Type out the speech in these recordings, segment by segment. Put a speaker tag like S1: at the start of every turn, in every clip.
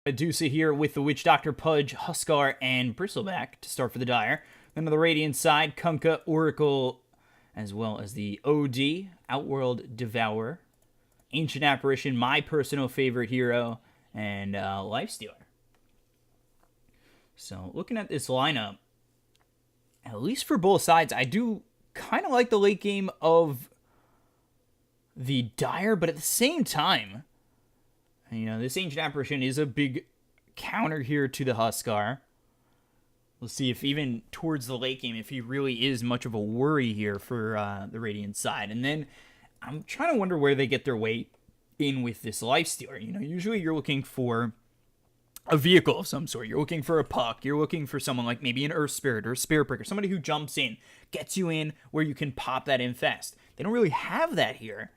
S1: Medusa here with the Witch Doctor, Pudge, Huskar, and Bristleback to start for the Dire. Then on the Radiant side, Kunkka, Oracle, as well as the OD, Outworld Devourer, Ancient Apparition, my personal favorite hero, and Lifestealer. So looking at this lineup, at least for both sides, I do kind of like the late game of the Dire, but at the same time, you know, this Ancient Apparition is a big counter here to the Huskar. We'll see if even towards the late game, if he really is much of a worry here for the Radiant side. And then I'm trying to wonder where they get their way in with this Lifestealer. You know, usually you're looking for a vehicle of some sort. You're looking for a puck. You're looking for someone like maybe an Earth Spirit or a Spirit Breaker. Somebody who jumps in, gets you in where you can pop that infest. They don't really have that here.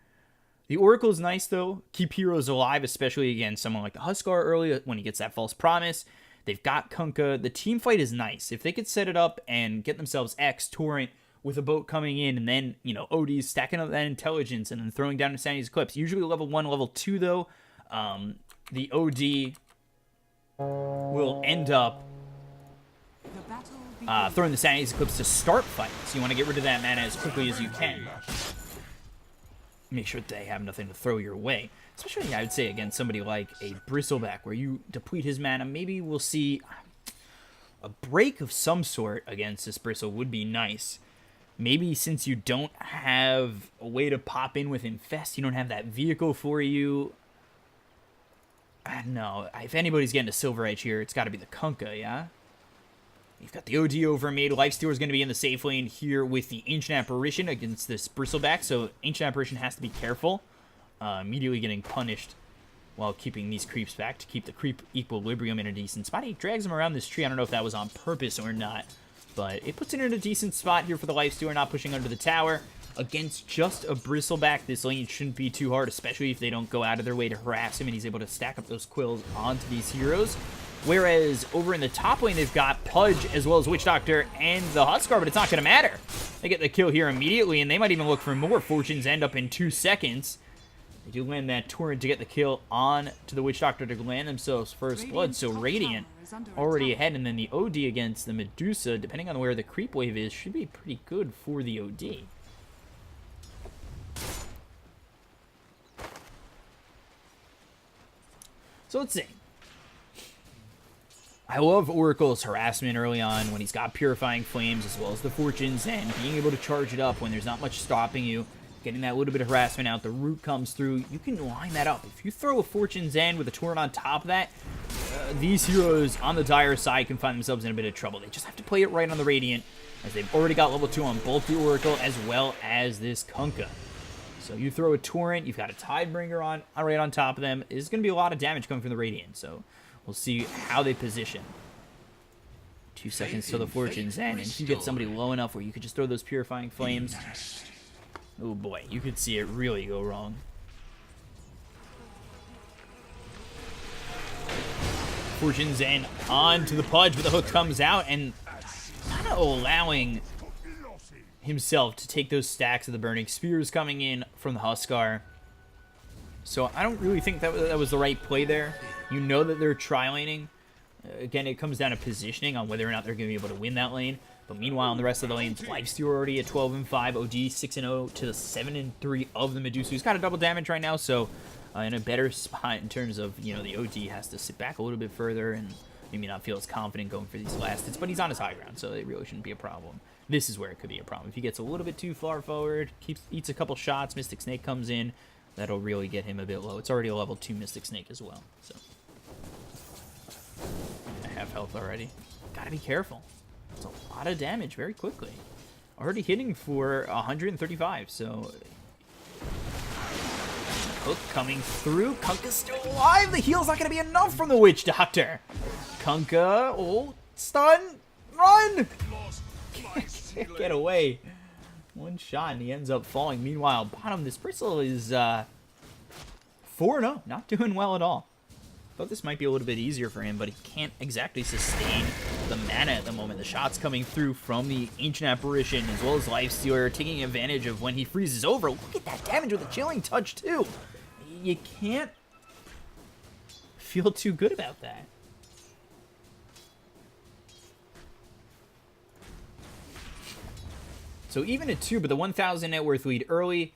S1: The Oracle is nice, though. Keep heroes alive, especially against someone like the Huskar early when he gets that false promise. They've got Kunkka. The team fight is nice. If they could set it up and get themselves X, Torrent, with a boat coming in, and then, you know, OD's stacking up that intelligence and then throwing down Insanity's Eclipse. Usually level 1, level 2, though. The OD will end up throwing the Sanity's Eclipse to start fights. So you want to get rid of that mana as quickly as you can. Make sure that they have nothing to throw your way. Especially, I would say, against somebody like a Bristleback, where you deplete his mana. Maybe we'll see a break of some sort against this Bristle would be nice. Maybe since you don't have a way to pop in with Infest, you don't have that vehicle for you. I don't know. If anybody's getting a Silver Edge here, it's got to be the Kunkka, yeah? You've got the OD over mid. Lifestealer is going to be in the safe lane here with the Ancient Apparition against this Bristleback. So Ancient Apparition has to be careful. Immediately getting punished while keeping these creeps back to keep the creep equilibrium in a decent spot. He drags them around this tree. I don't know if that was on purpose or not. But it puts it in a decent spot here for the Lifestealer, not pushing under the tower. Against just a Bristleback, this lane shouldn't be too hard, especially if they don't go out of their way to harass him and he's able to stack up those quills onto these heroes. Whereas over in the top lane, they've got Pudge as well as Witch Doctor and the Huskar, but it's not going to matter. They get the kill here immediately, and they might even look for more. Fortunes end up in 2 seconds. They do land that Torrent to get the kill on to the Witch Doctor to land themselves first blood. So Radiant already ahead, and then the OD against the Medusa, depending on where the creep wave is, should be pretty good for the OD. So let's see. I love Oracle's harassment early on when he's got Purifying Flames as well as the Fortunes and being able to charge it up when there's not much stopping you. Getting that little bit of harassment out, the root comes through. You can line that up. If you throw a Fortune's End with a Torrent on top of that, these heroes on the Dire side can find themselves in a bit of trouble. They just have to play it right on the Radiant, as they've already got level 2 on both the Oracle as well as this Kunkka. So you throw a Torrent, you've got a Tidebringer on right on top of them. There's going to be a lot of damage coming from the Radiant, so we'll see how they position. 2 seconds till the Fortune's End, and if you get somebody low enough where you could just throw those Purifying Flames, oh boy, you could see it really go wrong. Fortune's End on to the Pudge, but the hook comes out, and kind of allowing himself to take those stacks of the Burning Spears coming in from the Huskar. So I don't really think that was the right play there. You know that they're tri-laning. Again, it comes down to positioning on whether or not they're going to be able to win that lane. But meanwhile, in the rest of the lanes, Lifestealer already at 12-5, OD 6-0 to the 7-3 of the Medusa, who's got a double damage right now, so in a better spot in terms of, you know, the OD has to sit back a little bit further and maybe not feel as confident going for these last hits, but he's on his high ground, so it really shouldn't be a problem. This is where it could be a problem. If he gets a little bit too far forward, eats a couple shots, Mystic Snake comes in, that'll really get him a bit low. It's already a level 2 Mystic Snake as well, so half health already. Gotta be careful. It's a lot of damage very quickly. Already hitting for 135, so hook coming through. Kunkka's still alive. The heal's not going to be enough from the Witch Doctor. Kunkka, oh, stun, run! Can't get away. One shot and he ends up falling. Meanwhile, bottom, this Bristle is 4-0. Not doing well at all. Thought this might be a little bit easier for him, but he can't exactly sustain the mana at the moment. The shots coming through from the Ancient Apparition as well as Lifestealer taking advantage of when he freezes over. Look at that damage with a Chilling Touch too. You can't feel too good about that. So even at 2, but the 1,000 net worth lead early.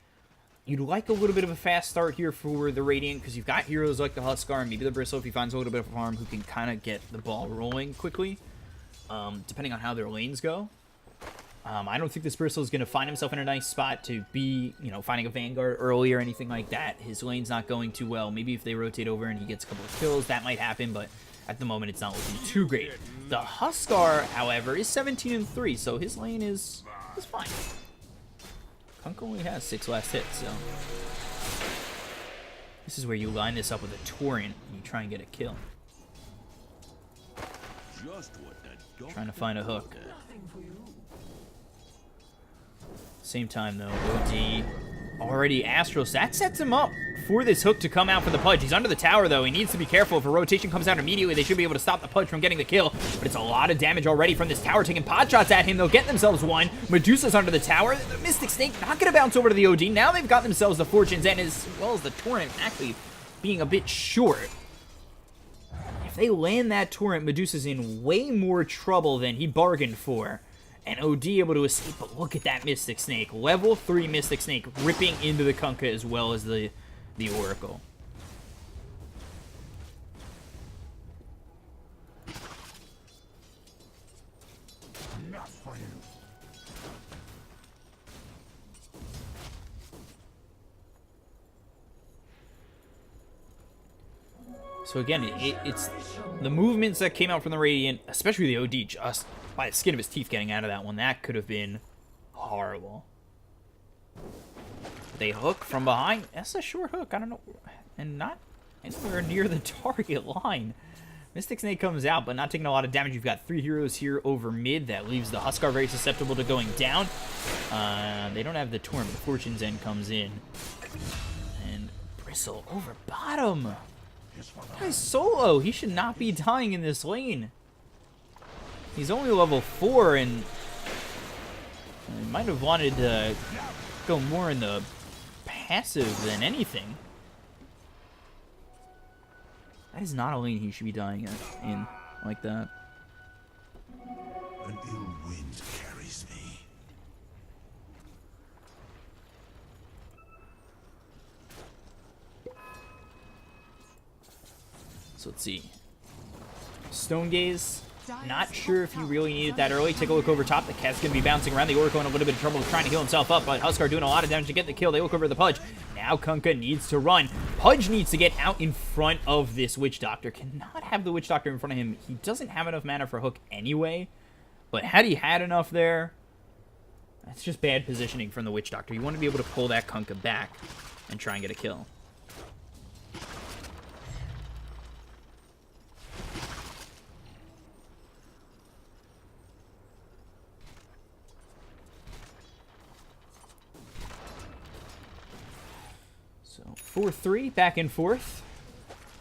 S1: You'd like a little bit of a fast start here for the Radiant, because you've got heroes like the Huskar and maybe the Bristle if he finds a little bit of a farm who can kind of get the ball rolling quickly, depending on how their lanes go. I don't think this Bristle is going to find himself in a nice spot to be, you know, finding a Vanguard early or anything like that. His lane's not going too well. Maybe if they rotate over and he gets a couple of kills, that might happen, but at the moment it's not looking too great. The Huskar, however, is 17-3, so his lane is fine. Kunk only has 6 last hits, so this is where you line this up with a Torrent and you try and get a kill. Trying to find a hook. Same time though, OD already Astros. That sets him up for this hook to come out for the Pudge. He's under the tower though. He needs to be careful. If a rotation comes out immediately, they should be able to stop the Pudge from getting the kill. But it's a lot of damage already from this tower, taking pot shots at him. They'll get themselves one. Medusa's under the tower. The Mystic Snake not going to bounce over to the OD. Now they've got themselves the Fortune's End, as well as the Torrent actually being a bit short. If they land that Torrent, Medusa's in way more trouble than he bargained for. And OD able to escape, but look at that Mystic Snake. Level 3 Mystic Snake ripping into the Kunkka as well as the Oracle. So again, it's the movements that came out from the Radiant, especially the OD, just by the skin of his teeth getting out of that one. That could have been horrible. They hook from behind. That's a short hook. I don't know. And not anywhere near the target line. Mystic Snake comes out, but not taking a lot of damage. You've got 3 heroes here over mid. That leaves the Huskar very susceptible to going down. They don't have the Torrent, but the Fortune's End comes in. And Bristle over bottom. Guy's solo. He should not be dying in this lane. He's only level 4, and he might have wanted to go more in the passive than anything. That is not a lane he should be dying in like that.
S2: An ill wind carries me.
S1: So let's see. Stone Gaze. Not sure if you really needed that early. Take a look over top. The Cat's going to be bouncing around. The Oracle in a little bit of trouble trying to heal himself up, but Huskar doing a lot of damage to get the kill. They look over the Pudge. Now Kunkka needs to run. Pudge needs to get out in front of this Witch Doctor. Cannot have the Witch Doctor in front of him. He doesn't have enough mana for hook anyway, but had he had enough there, that's just bad positioning from the Witch Doctor. You want to be able to pull that Kunkka back and try and get a kill. So 4-3, back and forth.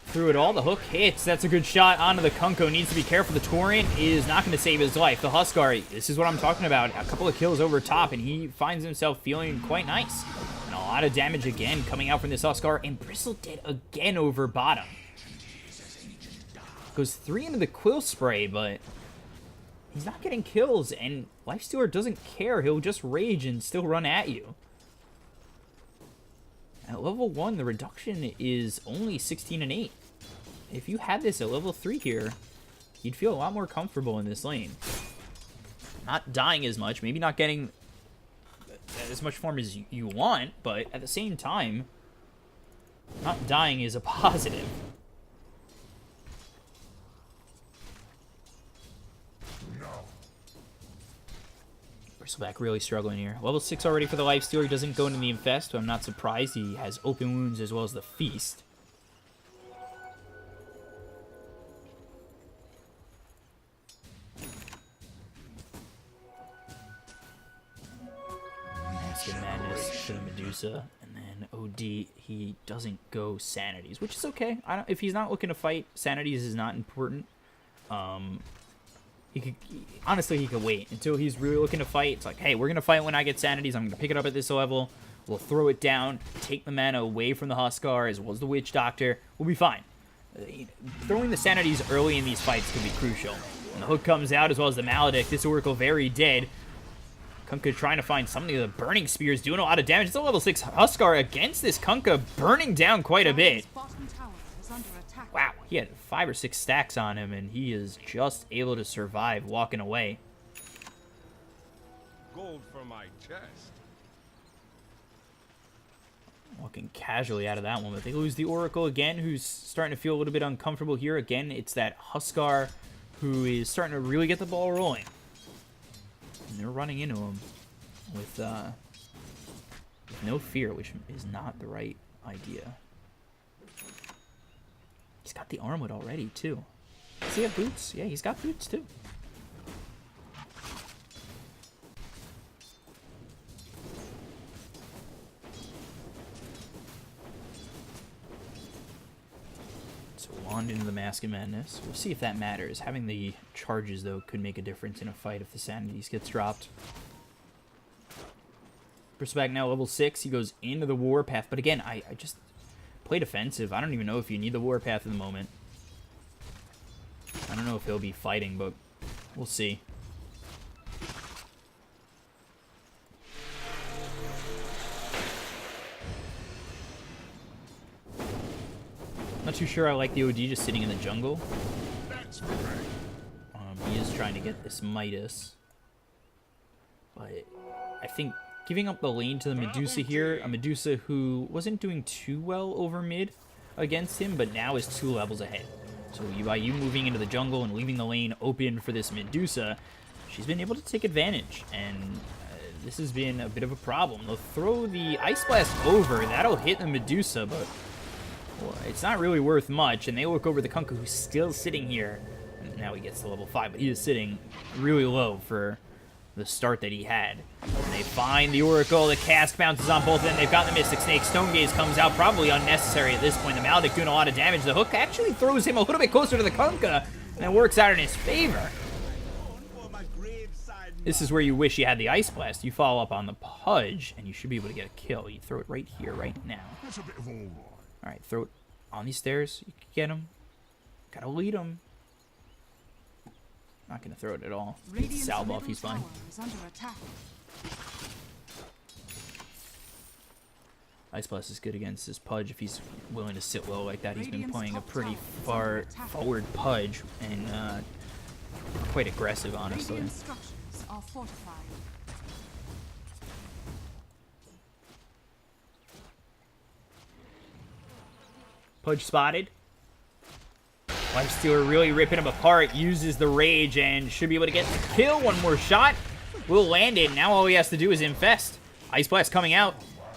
S1: Through it all, the hook hits. That's a good shot onto the Kunkka. Needs to be careful. The Torrent is not going to save his life. The Huskar, this is what I'm talking about. A couple of kills over top, and he finds himself feeling quite nice. And a lot of damage again coming out from this Huskar, and Bristle dead again over bottom. Goes 3 into the Quill Spray, but he's not getting kills, and Lifestealer doesn't care. He'll just rage and still run at you. At level 1, the reduction is only 16 and 8. If you had this at level 3 here, you'd feel a lot more comfortable in this lane. Not dying as much, maybe not getting as much farm as you want, but at the same time, not dying is a positive. Bristleback really struggling here. Level 6 already for the Lifestealer. He doesn't go into the Infest, so I'm not surprised. He has Open Wounds as well as the Feast. Mask of Madness to the Medusa. And then OD, he doesn't go Sanities, which is okay. If he's not looking to fight, Sanities is not important. Honestly, he could wait until he's really looking to fight. It's like, hey, we're going to fight when I get Sanities. I'm going to pick it up at this level. We'll throw it down, take the mana away from the Huskar as well as the Witch Doctor. We'll be fine. Throwing the sanities early in these fights can be crucial. When the hook comes out, as well as the Maledict, this Oracle very dead. Kunkka trying to find something. The Burning Spear is doing a lot of damage. It's a level 6 Huskar against this Kunkka, burning down quite a bit. Wow, he had 5 or 6 stacks on him, and he is just able to survive walking away.
S2: Gold for my chest.
S1: Walking casually out of that one, but they lose the Oracle again, who's starting to feel a little bit uncomfortable here. Again, it's that Huskar who is starting to really get the ball rolling. And they're running into him with no fear, which is not the right idea. He's got the armlet already, too. Does he have boots? Yeah, he's got boots, too. So Wand into the Mask of Madness. We'll see if that matters. Having the charges, though, could make a difference in a fight if the Sanities gets dropped. Bristleback now level 6. He goes into the Warpath. But again, I just play defensive. I don't even know if you need the Warpath at the moment. I don't know if he'll be fighting, but we'll see. Not too sure I like the OD just sitting in the jungle. He is trying to get this Midas. But I think giving up the lane to the Medusa here, a Medusa who wasn't doing too well over mid against him, but now is 2 levels ahead. So by you moving into the jungle and leaving the lane open for this Medusa, she's been able to take advantage, and this has been a bit of a problem. They'll throw the Ice Blast over, that'll hit the Medusa, but well, it's not really worth much, and they look over the Kunkka, who's still sitting here. And now he gets to level 5, but he is sitting really low for the start that he had. And they find the Oracle, the cast bounces on both of them. They've got the Mystic Snake. Stone Gaze comes out, probably unnecessary at this point. The Maledict doing a lot of damage. The hook actually throws him a little bit closer to the Kunkka, and it works out in his favor. This is where you wish you had the Ice Blast. You follow up on the Pudge, and you should be able to get a kill. You throw it right here, right now. Alright, throw it on these stairs. You can get him. Gotta lead him. Not gonna throw it at all. Sal buff, he's fine. Ice Blast is good against this Pudge if he's willing to sit low like that. He's been playing a pretty far forward Pudge and quite aggressive, honestly. Pudge spotted. Lifestealer really ripping him apart, uses the rage, and should be able to get the kill. One more shot. Will land it. Now all he has to do is infest. Ice Blast coming out.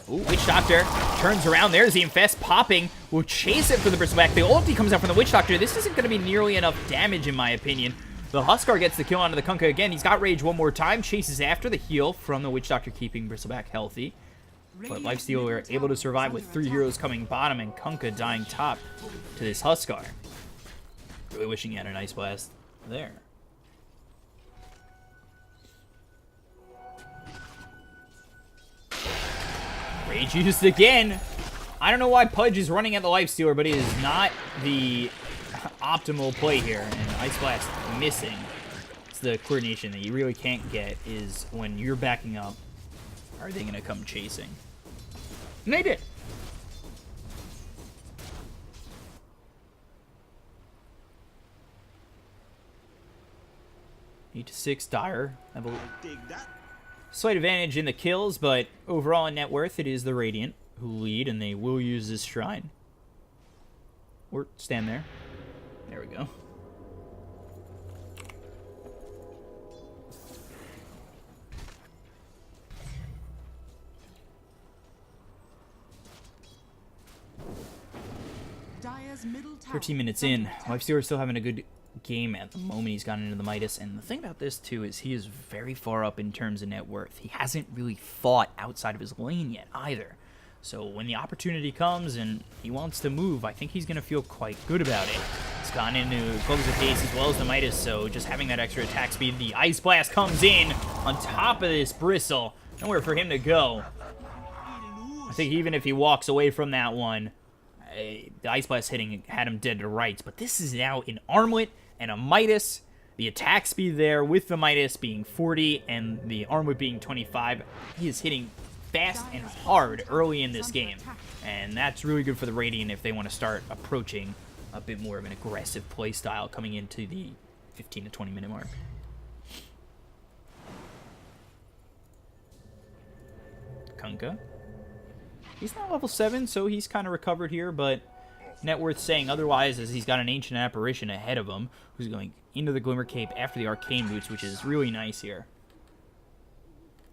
S1: Ooh, Witch Doctor turns around. There's the infest popping. Will chase it for the Bristleback. The ulti comes out from the Witch Doctor. This isn't going to be nearly enough damage, in my opinion. The Huskar gets the kill onto the Kunkka again. He's got rage one more time. Chases after the heal from the Witch Doctor, keeping Bristleback healthy. But Lifestealer able to survive with 3 heroes coming bottom and Kunkka dying top to this Huskar. Really wishing he had an Ice Blast there. Rage used again. I don't know why Pudge is running at the Lifestealer, but it is not the optimal play here. And Ice Blast missing. It's the coordination that you really can't get is when you're backing up, are they going to come chasing? And they did. 8-6 Dire. Have a slight advantage in the kills, but overall in net worth, it is the Radiant who lead, and they will use this shrine. Or stand there. There we go.
S3: Dire's middle tower
S1: 13 minutes in. Lifestealer still having a good game at the moment. He's gotten into the Midas, and the thing about this too is he is very far up in terms of net worth. He hasn't really fought outside of his lane yet either, so when the opportunity comes and he wants to move, I think he's going to feel quite good about it. He's gone into Gloves of Haste as well as the Midas, so just having that extra attack speed. The Ice Blast comes in on top of this Bristle. Nowhere for him to go. I think even if he walks away from that one, The Ice Blast hitting had him dead to rights, but this is now an Armlet and a Midas. The attack speed there with the Midas being 40 and the Armlet being 25. He is hitting fast and hard early in this game, and that's really good for the Radiant if they want to start approaching a bit more of an aggressive play style coming into the 15 to 20 minute mark. Kunkka. He's now level 7, so he's kind of recovered here, but net worth saying otherwise as he's got an Ancient Apparition ahead of him, who's going into the Glimmer Cape after the Arcane Boots, which is really nice here.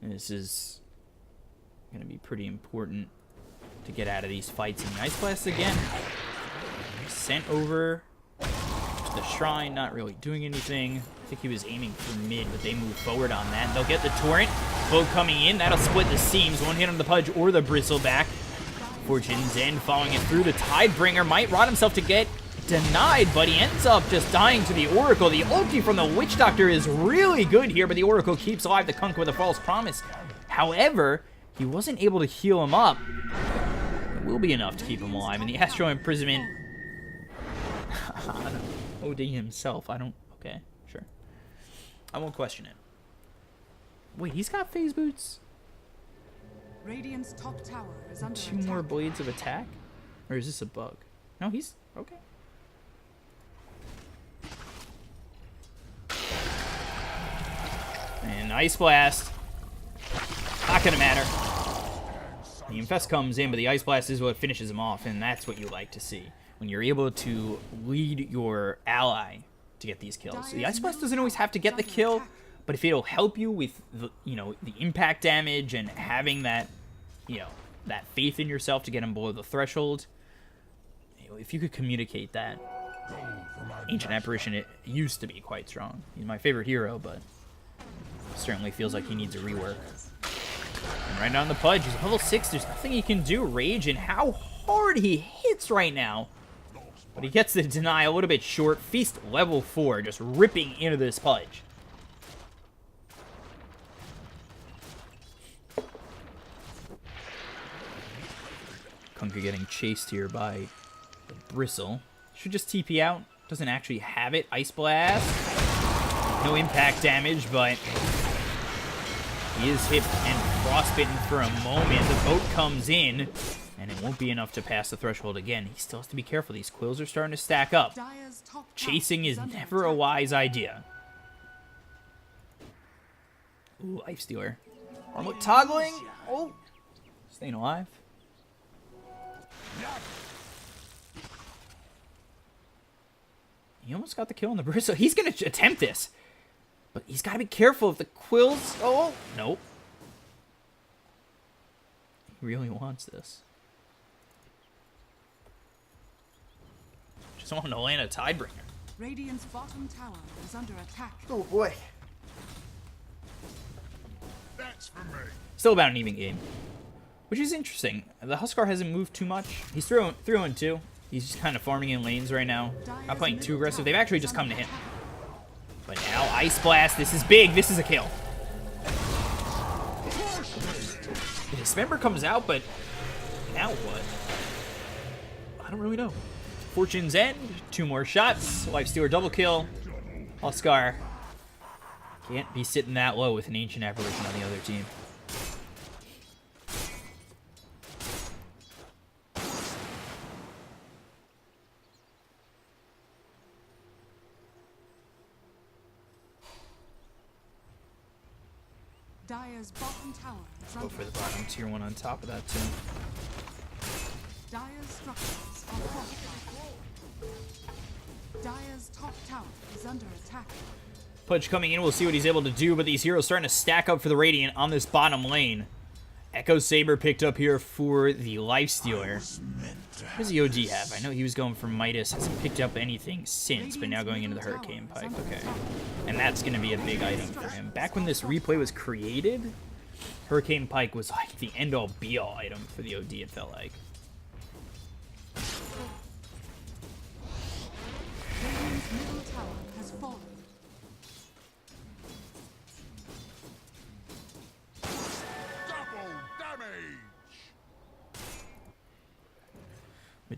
S1: And this is going to be pretty important to get out of these fights. And the Ice Blast again. Sent over to the Shrine, not really doing anything. I think he was aiming for mid, but they move forward on that. They'll get the Torrent. Bow coming in. That'll split the seams. One hit on the Pudge or the Bristleback. Fortune's End following it through. The Tidebringer might rot himself to get denied, but he ends up just dying to the Oracle. The ulti from the Witch Doctor is really good here, but the Oracle keeps alive the Kunkka with a False Promise. However, he wasn't able to heal him up. It will be enough to keep him alive. And the Astral Imprisonment... OD himself. I don't... Okay, sure. I won't question it. Wait, he's got phase boots?
S3: Radiant's top tower is under
S1: Two
S3: attack.
S1: more blades of attack? Or is this a bug? No, he's... Okay. And Ice Blast. Not gonna matter. The Infest comes in, but the Ice Blast is what finishes him off, and that's what you like to see. When you're able to lead your ally to get these kills. The Ice Blast doesn't always have to get the kill, but if it'll help you with the, the impact damage and having that, that faith in yourself to get him below the threshold, if you could communicate that. Ancient Apparition, it used to be quite strong. He's my favorite hero, but certainly feels like he needs a rework. And right on the Pudge, he's level 6. There's nothing he can do. Rage, and how hard he hits right now. But he gets the deny a little bit short. Feast level 4, just ripping into this Pudge. Kunkka getting chased here by the Bristle. Should just TP out. Doesn't actually have it. Ice Blast. No impact damage, but he is hit and frostbitten for a moment. The boat comes in, and it won't be enough to pass the threshold again. He still has to be careful. These quills are starting to stack up. Chasing is never a wise idea. Ooh, Life Stealer. Armlet toggling. Oh, staying alive. He almost got the kill on the Bristle. He's going to attempt this. But he's got to be careful if the quills... Oh, nope. He really wants this. Just want him to land a Tidebringer.
S3: Radiant's bottom tower is under attack.
S1: Oh, boy.
S2: That's for me.
S1: Still about an even game. Which is interesting. The Huskar hasn't moved too much. He's through and two. He's just kind of farming in lanes right now. Not playing too aggressive. They've actually just come to him. But now, Ice Blast. This is big. This is a kill. The Dismember comes out, but now what? I don't really know. Fortune's End. 2 more shots. Lifestealer double kill. Huskar can't be sitting that low with an Ancient Apparition on the other team.
S3: Dire's bottom tower is
S1: Go
S3: under
S1: for the
S3: attack.
S1: bottom tier 1 on top of that, too.
S3: Dire's structures are fortified. Dire's top tower is under attack.
S1: Pudge coming in, we'll see what he's able to do, but these heroes starting to stack up for the Radiant on this bottom lane. Echo Saber picked up here for the Lifestealer. What does the OD have? I know he was going for Midas, hasn't picked up anything since, but now going into the Hurricane Pike, okay. And that's going to be a big item for him. Back when this replay was created, Hurricane Pike was like the end-all be-all item for the OD, it felt like.
S3: Radiant's middle tower has fallen.
S2: Double damage.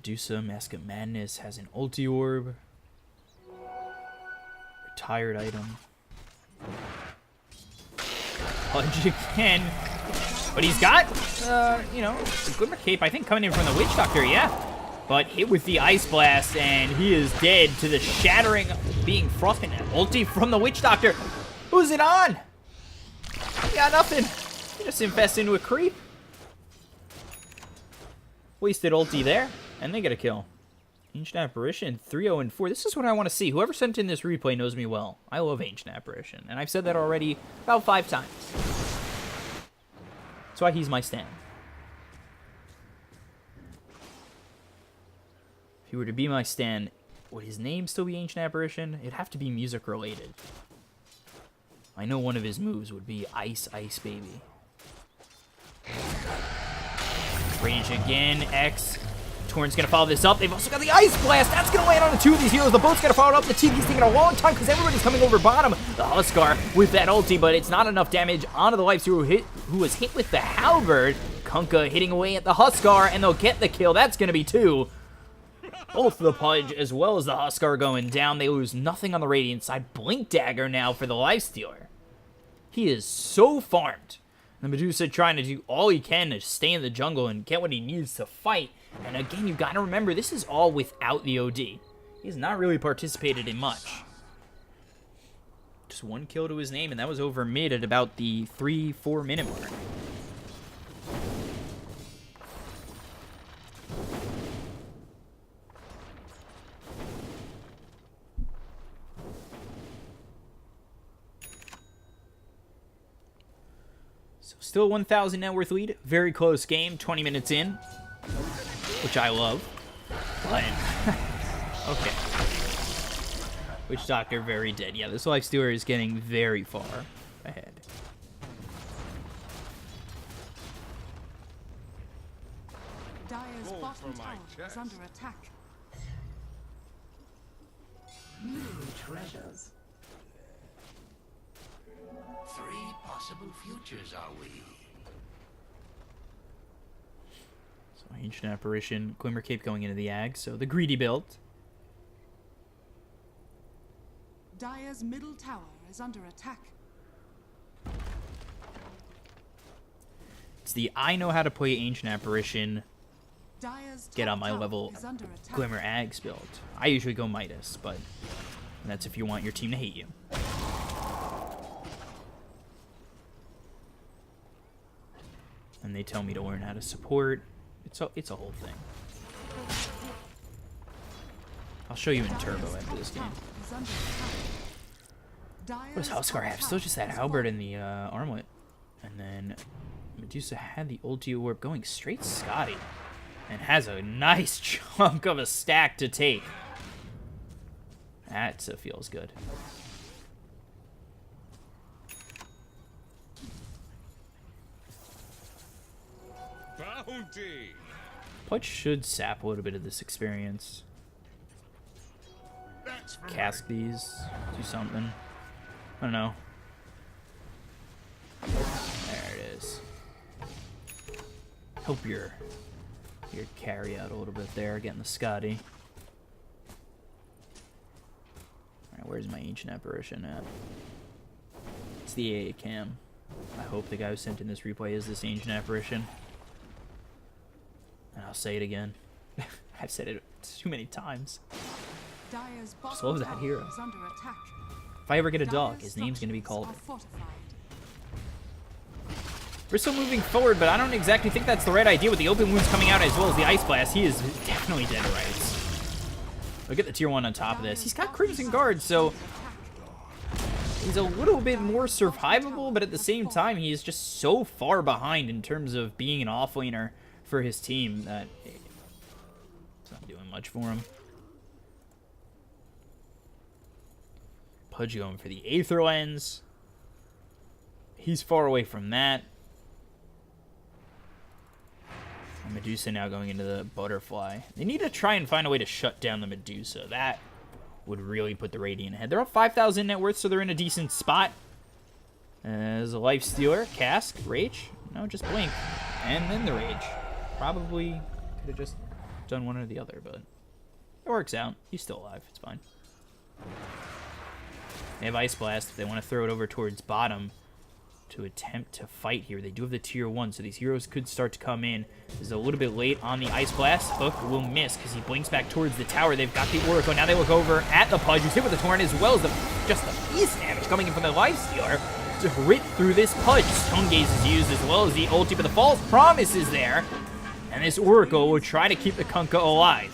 S1: Medusa, Mask of Madness, has an ulti orb. Retired item. Punch again. But he's got, you know, a Glimmer Cape, I think, coming in from the Witch Doctor, yeah. But hit with the Ice Blast, and he is dead to the shattering being frostbitten. Ulti from the Witch Doctor. Who's it on? He got nothing. He just infests into a creep. Wasted ulti there, and they get a kill. Ancient Apparition, 3-0-4. This is what I want to see. Whoever sent in this replay knows me well. I love Ancient Apparition, and I've said that already about 5 times. That's why he's my stan. If he were to be my stan, would his name still be Ancient Apparition? It'd have to be music related. I know one of his moves would be Ice Ice Baby. Rage again, X. Torn's gonna follow this up. They've also got the Ice Blast. That's gonna land on the 2 of these heroes. The boat's gonna follow it up. The TV's taking a long time because everybody's coming over bottom. The Huskar with that ulti, but it's not enough damage onto the Lifestealer who was hit with the Halberd. Kunkka hitting away at the Huskar, and they'll get the kill. That's gonna be 2. Both the Pudge as well as the Huskar going down. They lose nothing on the Radiant side. Blink Dagger now for the Lifestealer. He is so farmed. The Medusa trying to do all he can to stay in the jungle and get what he needs to fight. And again, you gotta remember, this is all without the OD. He's not really participated in much. Just 1 kill to his name, and that was over mid at about the 3-4 minute mark. Still 1,000 net worth lead. Very close game. 20 minutes in. Which I love. But, okay. Witch Doctor very dead. Yeah, this Lifestealer is getting very far ahead.
S3: Dire's bottom tower is under attack.
S2: New treasures. 3 possible futures, are we?
S1: So Ancient Apparition, Glimmer Cape going into the Ag, so the greedy build.
S3: Dire's middle tower is under attack.
S1: It's the I know how to play Ancient Apparition,
S3: Dire's
S1: get
S3: top
S1: on my
S3: tower
S1: level
S3: is under attack.
S1: Glimmer Ags build. I usually go Midas, but that's if you want your team to hate you. And they tell me to learn how to support. It's a whole thing. I'll show you in Turbo after this game. What does Huskar have? Still just that Halberd and the armlet. And then Medusa had the ulti orb going straight Scotty. And has a nice chunk of a stack to take. That feels good.
S4: Bounty.
S1: Pudge should sap a little bit of this experience. Cask these, do something. I don't know. There it is. Help your carry out a little bit there, getting the Scotty. Alright, where's my Ancient Apparition at? It's the AA cam. I hope the guy who sent in this replay is this Ancient Apparition. And I'll say it again. I've said it too many times.
S3: Dire's
S1: Just love that
S3: bottom
S1: hero.
S3: tower is under attack.
S1: If I ever get a dog,
S3: Dire's
S1: his name's gonna be
S3: structures
S1: Calder.
S3: are fortified.
S1: We're still moving forward, but I don't exactly think that's the right idea with the open wounds coming out as well as the Ice Blast. He is definitely dead to rights. Look at the tier 1 on top of this. He's got Crimson Guard, so he's a little bit more survivable, but at the same time, he is just so far behind in terms of being an offlaner for his team that it's not doing much for him. Pudge going for the Aether Lens. He's far away from that. And Medusa now going into the Butterfly. They need to try and find a way to shut down the Medusa. That would really put the Radiant ahead. They're up 5,000 net worth, so they're in a decent spot. As a Lifestealer, Cask, Rage. No, just Blink. And then the Rage. Probably could have just done one or the other, but it works out. He's still alive. It's fine. They have Ice Blast. If they want to throw it over towards bottom to attempt to fight here, they do have the tier 1, so these heroes could start to come in. This is a little bit late on the Ice Blast. Hook will miss because he blinks back towards the tower. They've got the Oracle. Now they look over at the Pudge, who's hit with the Torrent, as well as just the piece damage coming in from the Lifestealer to hit through this Pudge. Stone Gaze is used, as well as the ulti, but the False Promise is there. And this Oracle will try to keep the Kunkka alive.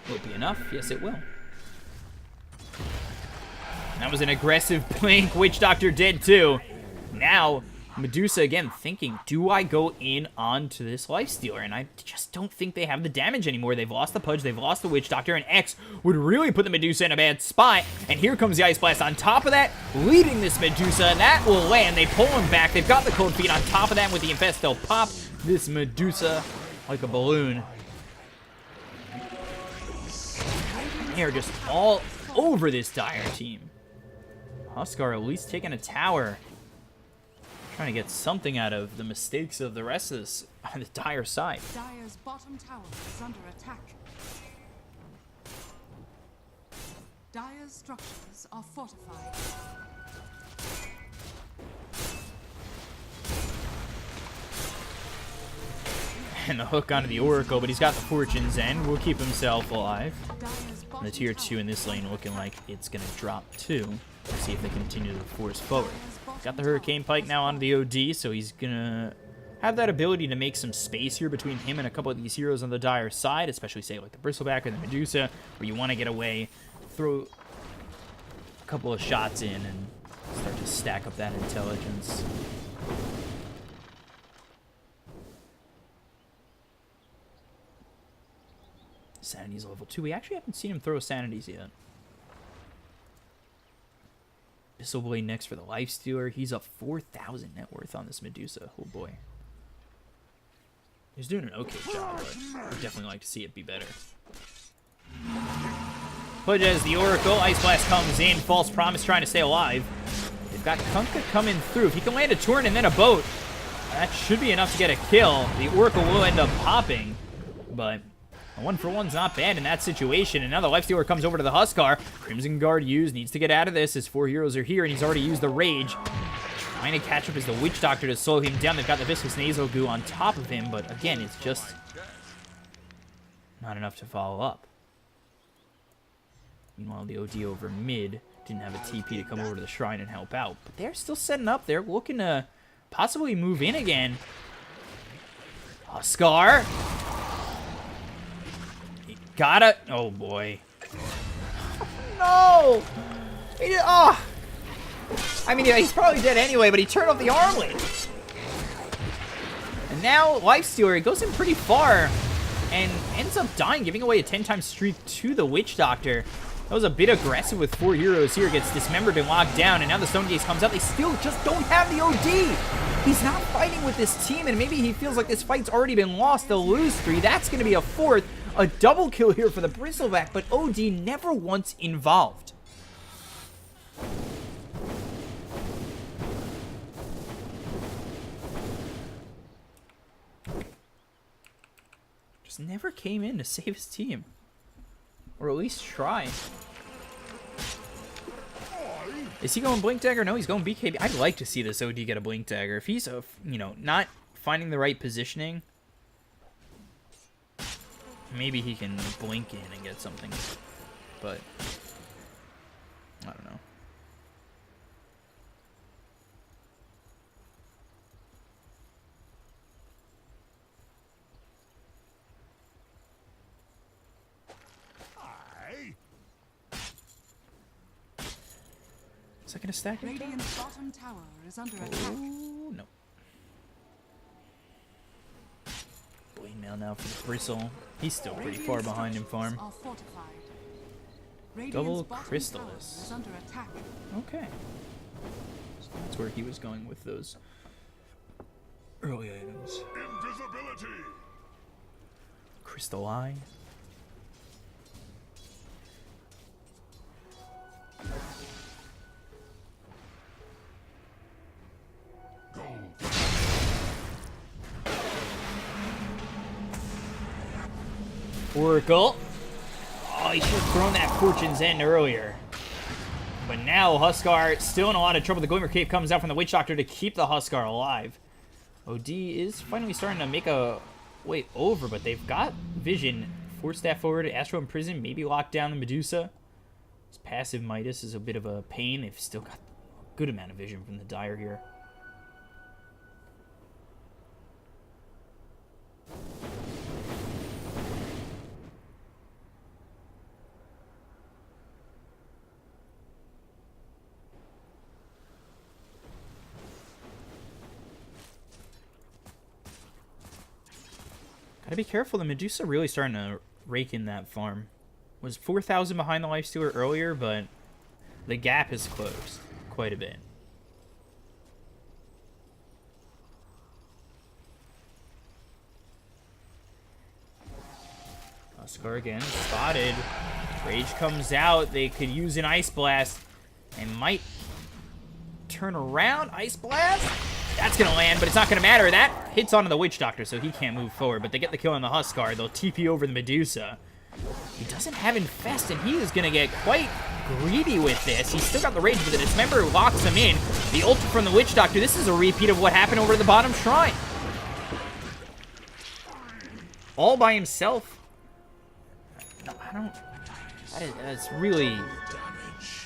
S1: Will it be enough? Yes, it will. That was an aggressive blink. Witch Doctor dead too. Now, Medusa again thinking, do I go in onto this Lifestealer? And I just don't think they have the damage anymore. They've lost the Pudge, they've lost the Witch Doctor, and X would really put the Medusa in a bad spot. And here comes the Ice Blast on top of that, leading this Medusa, and that will land. They pull him back. They've got the Cold Feet on top of that. With the Infest, they'll pop this Medusa like a balloon. They're just all over this Dire team. Huskar at least taking a tower. Trying to get something out of the mistakes of the rest of this on the Dire side.
S3: Dire's bottom tower is under attack. Dire's structures are fortified.
S1: And the hook onto the Oracle, but he's got the Fortune's End. Will keep himself alive.
S3: Dire's
S1: And
S3: bottom
S1: the tier
S3: tower
S1: 2 in this lane looking like it's going to drop too. Let's see if they continue to force forward. Got the Hurricane Pike now onto the OD, so he's going to have that ability to make some space here between him and a couple of these heroes on the Dire side, especially, say, like the Bristleback or the Medusa, where you want to get away, throw a couple of shots in, and start to stack up that intelligence. Sanity's level 2. We actually haven't seen him throw Sanities yet. Abyssal Blade next for the Lifestealer. He's up 4,000 net worth on this Medusa. Oh boy. He's doing an okay job, but I'd definitely like to see it be better. Pudge as the Oracle. Ice Blast comes in. False Promise trying to stay alive. They've got Kunkka coming through. If he can land a turret and then a boat, that should be enough to get a kill. The Oracle will end up popping, but a 1-for-1's not bad in that situation. And now the Lifestealer comes over to the Huskar. Crimson Guard used. Needs to get out of this. His 4 heroes are here, and he's already used the Rage. Trying to catch up as the Witch Doctor to slow him down. They've got the Viscous Nasal Goo on top of him, but again, it's just not enough to follow up. Meanwhile, the OD over mid didn't have a TP to come over to the Shrine and help out. But they're still setting up. They're looking to possibly move in again. Huskar. Gotta. Oh boy. No! Oh! I mean, yeah, he's probably dead anyway, but he turned off the armlet. And now, Lifestealer, he goes in pretty far and ends up dying, giving away a 10-time streak to the Witch Doctor. That was a bit aggressive with 4 heroes here. Gets dismembered and locked down, and now the Stone Gaze comes out. They still just don't have the OD. He's not fighting with this team, and maybe he feels like this fight's already been lost. They'll lose 3. That's going to be a 4th. A double kill here for the Bristleback, but OD never once involved. Just never came in to save his team. Or at least try. Is he going Blink Dagger? No, he's going BKB. I'd like to see this OD get a Blink Dagger. If he's, not finding the right positioning, maybe he can blink in and get something. But I don't know. Is that gonna stack it?
S3: Radiant's bottom tower is under attack.
S1: Oh, no. Blade Mail now for the Bristle. He's still pretty far behind in farm.
S3: Are fortified.
S1: Double
S3: Radiant's bottom
S1: Chrysalis.
S3: tower is under attack.
S1: Okay. So that's where he was going with those early items.
S4: Invisibility.
S1: Crystal Eye. Oracle. Oh, he should have thrown that Fortune's End earlier. But now Huskar still in a lot of trouble. The Glimmer Cape comes out from the Witch Doctor to keep the Huskar alive. OD is finally starting to make a way over, but they've got vision. Force that forward. Astro Imprison, maybe lock down the Medusa. His passive Midas is a bit of a pain. They've still got a good amount of vision from the Dire here. Gotta be careful. The Medusa really starting to rake in that farm. Was 4,000 behind the Lifestealer earlier, but the gap has closed quite a bit. Huskar again, spotted. Rage comes out. They could use an Ice Blast and might turn around. Ice Blast? That's going to land, but it's not going to matter. That hits onto the Witch Doctor, so he can't move forward. But they get the kill on the Huskar. They'll TP over the Medusa. He doesn't have Infest, and he is going to get quite greedy with this. He's still got the Rage, but the Dismember locks him in. The ult from the Witch Doctor. This is a repeat of what happened over at the bottom shrine. All by himself. No, I don't... That's really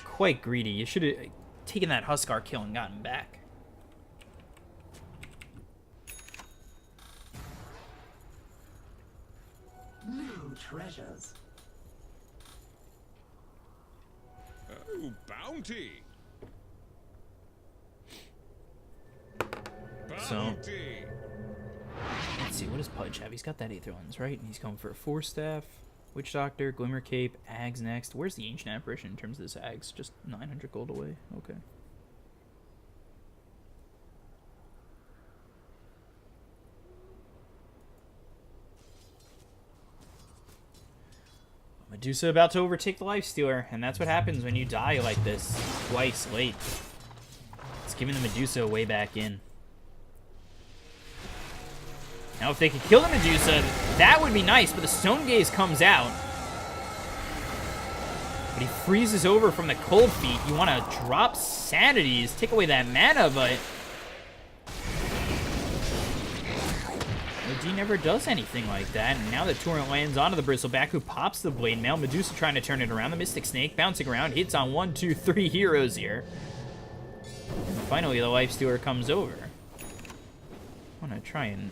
S1: quite greedy. You should have taken that Huskar kill and gotten back.
S2: New treasures.
S4: Oh, bounty!
S1: So,
S4: Bounty!
S1: let's see, what does Pudge have? He's got that Aether Lens, right? And he's going for a Force Staff, Witch Doctor, Glimmer Cape, Ags next. Where's the Ancient Apparition in terms of this Ags? Just 900 gold away? Okay. Medusa about to overtake the Lifestealer, and that's what happens when you die like this twice late. It's giving the Medusa way back in. Now, if they could kill the Medusa, that would be nice, but the Stone Gaze comes out. But he freezes over from the Cold Feet. You want to drop Sanities, take away that mana, but... OD never does anything like that, and now the Torrent lands onto the Bristleback, who pops the Blade Mail. Medusa trying to turn it around. The Mystic Snake bouncing around, hits on 1, 2, 3 heroes here. And finally, the Lifestealer comes over. I want to try and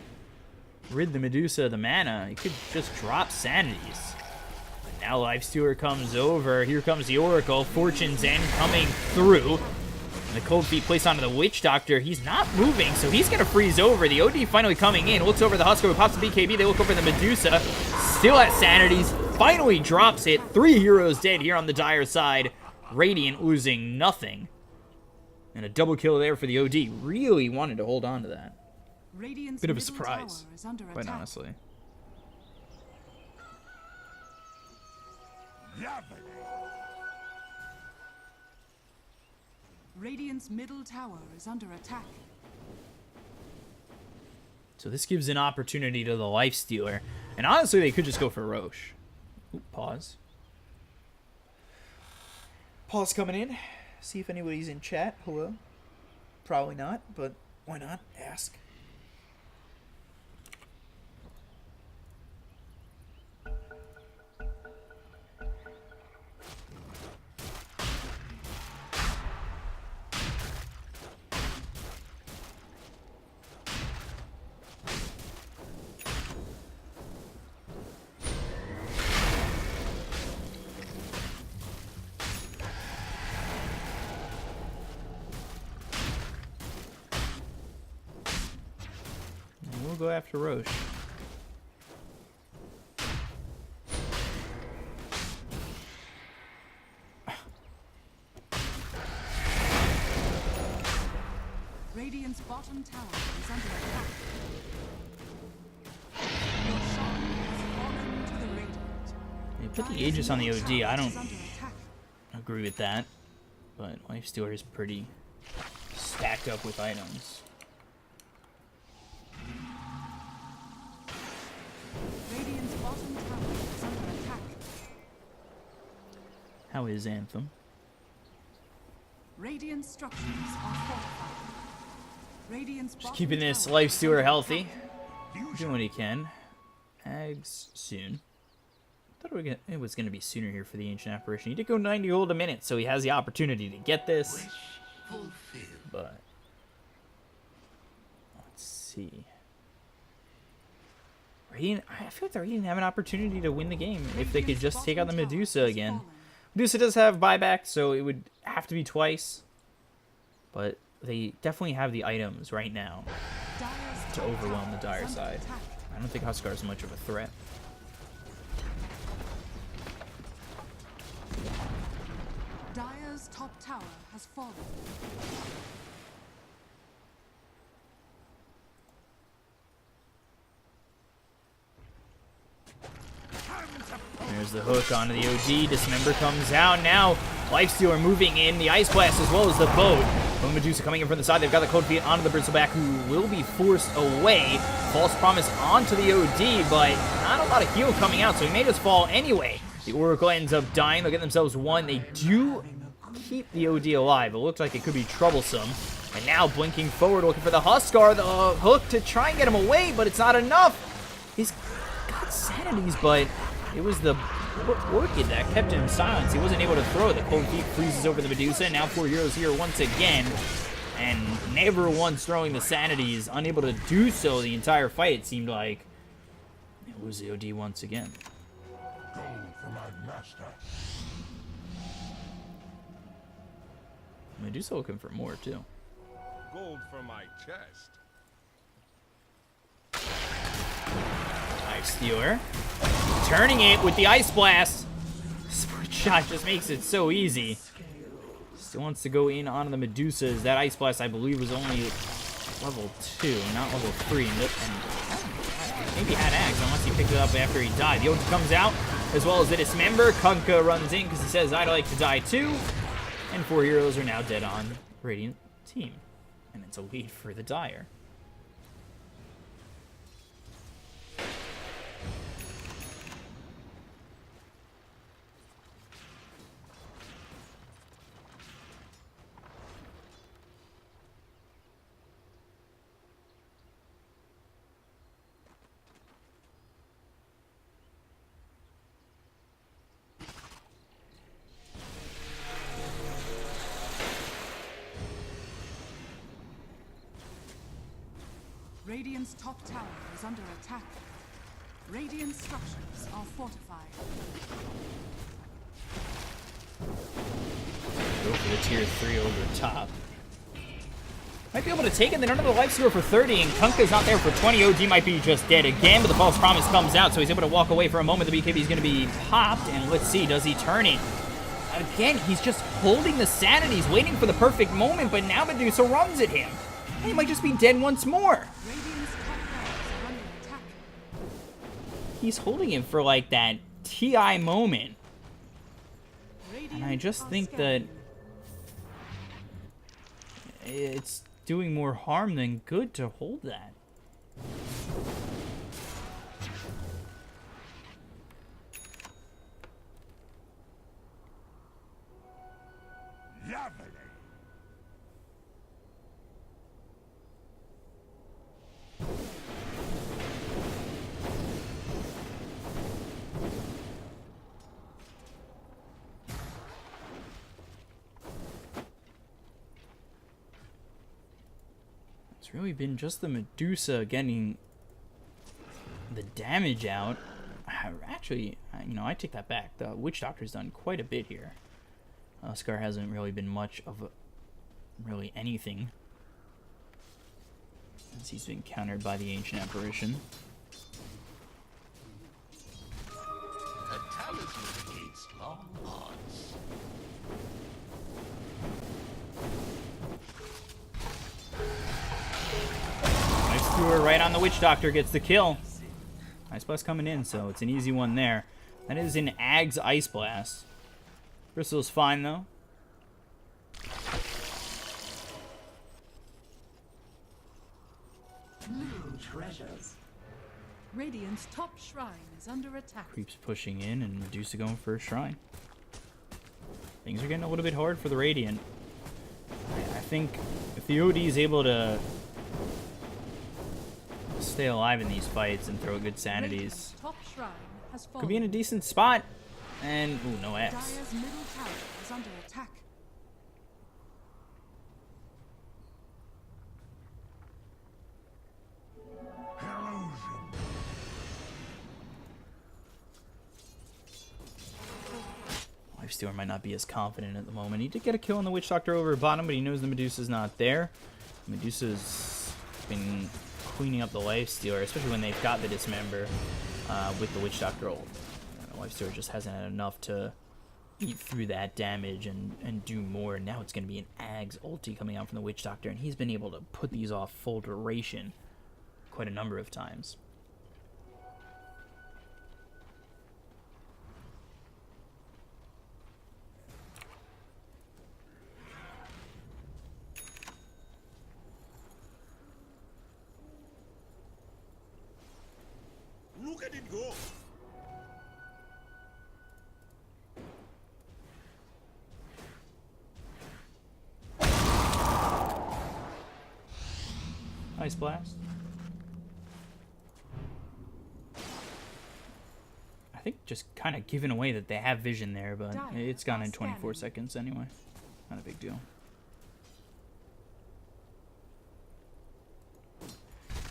S1: rid the Medusa of the mana. He could just drop Sanities. But now Lifestealer comes over. Here comes the Oracle. Fortune's End coming through. And the Cold Feet placed onto the Witch Doctor. He's not moving, so he's going to freeze over. The OD finally coming in. Looks over the Huskar, who pops the BKB. They look over the Medusa. Still at Sanities. Finally drops it. 3 heroes dead here on the Dire side. Radiant losing nothing. And a double kill there for the OD. Really wanted to hold on to that.
S3: Radiant's
S1: Bit of a
S3: middle
S1: surprise,
S3: tower is under
S1: quite
S3: attack.
S1: honestly.
S3: Radiant's middle tower is under attack.
S1: So this gives an opportunity to the Lifestealer. And honestly, they could just go for Roche. Oop, pause. Pause coming in. See if anybody's in chat. Hello? Probably not, but why not? Ask. We'll go after Roche.
S3: Radiant's bottom tower is under attack. Your shrine has fallen to the Radiant.
S1: They put the
S3: Dire's
S1: Aegis on the
S3: middle
S1: OD. I
S3: tower
S1: don't
S3: is under attack.
S1: agree with that. But Lifestealer is pretty stacked up with items.
S3: Radiant's bottom tower is under
S1: How is Anthem?
S3: Radiant structures are fortified. Radiant's
S1: Just
S3: bottom
S1: keeping this
S3: tower
S1: life
S3: is
S1: stealer
S3: under
S1: healthy.
S3: attack.
S1: Doing what he can. Ags soon. Thought it was going to be sooner here for the Ancient Apparition. He did go 90 gold a minute, so he has the opportunity to get this. But let's see. Radiant, I feel like the Radiant have an opportunity to win the game if they could just take out the Medusa again. Medusa does have buyback, so it would have to be twice. But they definitely have the items right now
S3: Dire's
S1: to
S3: top
S1: overwhelm the
S3: tower
S1: dire
S3: is under
S1: side.
S3: attack.
S1: I don't think Huskar is much of a threat.
S3: Dire's top tower has fallen.
S1: There's the hook onto the OD. Dismember comes out now. Lifestealer moving in. The Ice Blast as well as the boat. Lone Medusa coming in from the side. They've got the Cold Feet onto the Bristleback, who will be forced away. False Promise onto the OD, but not a lot of heal coming out, so he may just fall anyway. The Oracle ends up dying. They'll get themselves one. They do keep the OD alive. It looks like it could be troublesome. And now blinking forward, looking for the Huskar, the hook to try and get him away, but it's not enough. He's got sanities, but it was the Orchid that kept him silent. He wasn't able to throw it. The Cold Feet freezes over the Medusa. Now 4 heroes here once again. And never once throwing the sanities. Unable to do so the entire fight, it seemed like. It was the OD once again.
S5: Go for my master.
S1: Medusa looking for more, too.
S4: Gold for my chest.
S1: Ice Stealer. Turning it with the Ice Blast. Split shot just makes it so easy. Still wants to go in on the Medusas. That Ice Blast, I believe, was only level 2, not level 3. And maybe had Axe, unless he picked it up after he died. The OD comes out, as well as the Dismember. Kunkka runs in because he says, I'd like to die too. And 4 heroes are now dead on Radiant team. And it's a lead for the Dire.
S3: Radiant's top tower is under attack. Radiant structures are fortified.
S1: Go for the tier 3 over top. Might be able to take it, then under the life score for 30, and Kunkka's not there for 20. OD might be just dead again, but the False Promise comes out, so he's able to walk away for a moment. The BKB is going to be popped, and let's see, does he turn it? Again, he's just holding the sanities, waiting for the perfect moment, but now Medusa runs at him. And he might just be dead once more.
S3: Radiant's top barracks are under attack.
S1: He's holding him for, like, that TI moment.
S3: Radiant
S1: And I just
S3: are
S1: think that
S3: scanning.
S1: it's doing more harm than good to hold that.
S5: Lovely.
S1: It's really been just the Medusa getting the damage out. Actually, you know, I take that back. The Witch Doctor's done quite a bit here. Scar hasn't really been much of really anything, as he's been countered by the Ancient Apparition.
S5: A talisman against long odds.
S1: Nice Stewart right on the Witch Doctor, gets the kill. Ice Blast coming in, so it's an easy one there. That is an Ag's Ice Blast. Bristle's fine, though.
S2: New treasures.
S3: Radiant's top shrine is under attack.
S1: Creeps pushing in, and Medusa going for a shrine. things are getting a little bit hard for the Radiant. I think if the OD is able to stay alive in these fights and throw good sanities,
S3: Radiant's top shrine has fallen.
S1: could be in a decent spot. And, ooh, no X.
S3: Dire's middle tower is under attack.
S1: Lifestealer might not be as confident at the moment. He did get a kill on the Witch Doctor over at bottom, but he knows the Medusa's not there. Medusa's been cleaning up the Lifestealer, especially when they've got the Dismember with the Witch Doctor ult. Lifestealer just hasn't had enough to eat through that damage and do more. Now it's going to be an Ag's ulti coming out from the Witch Doctor, and he's been able to put these off full duration quite a number of times.
S4: Look at it go!
S1: Ice Blast. I think just kind of giving away that they have vision there, but it's gone in 24 seconds anyway. Not a big deal.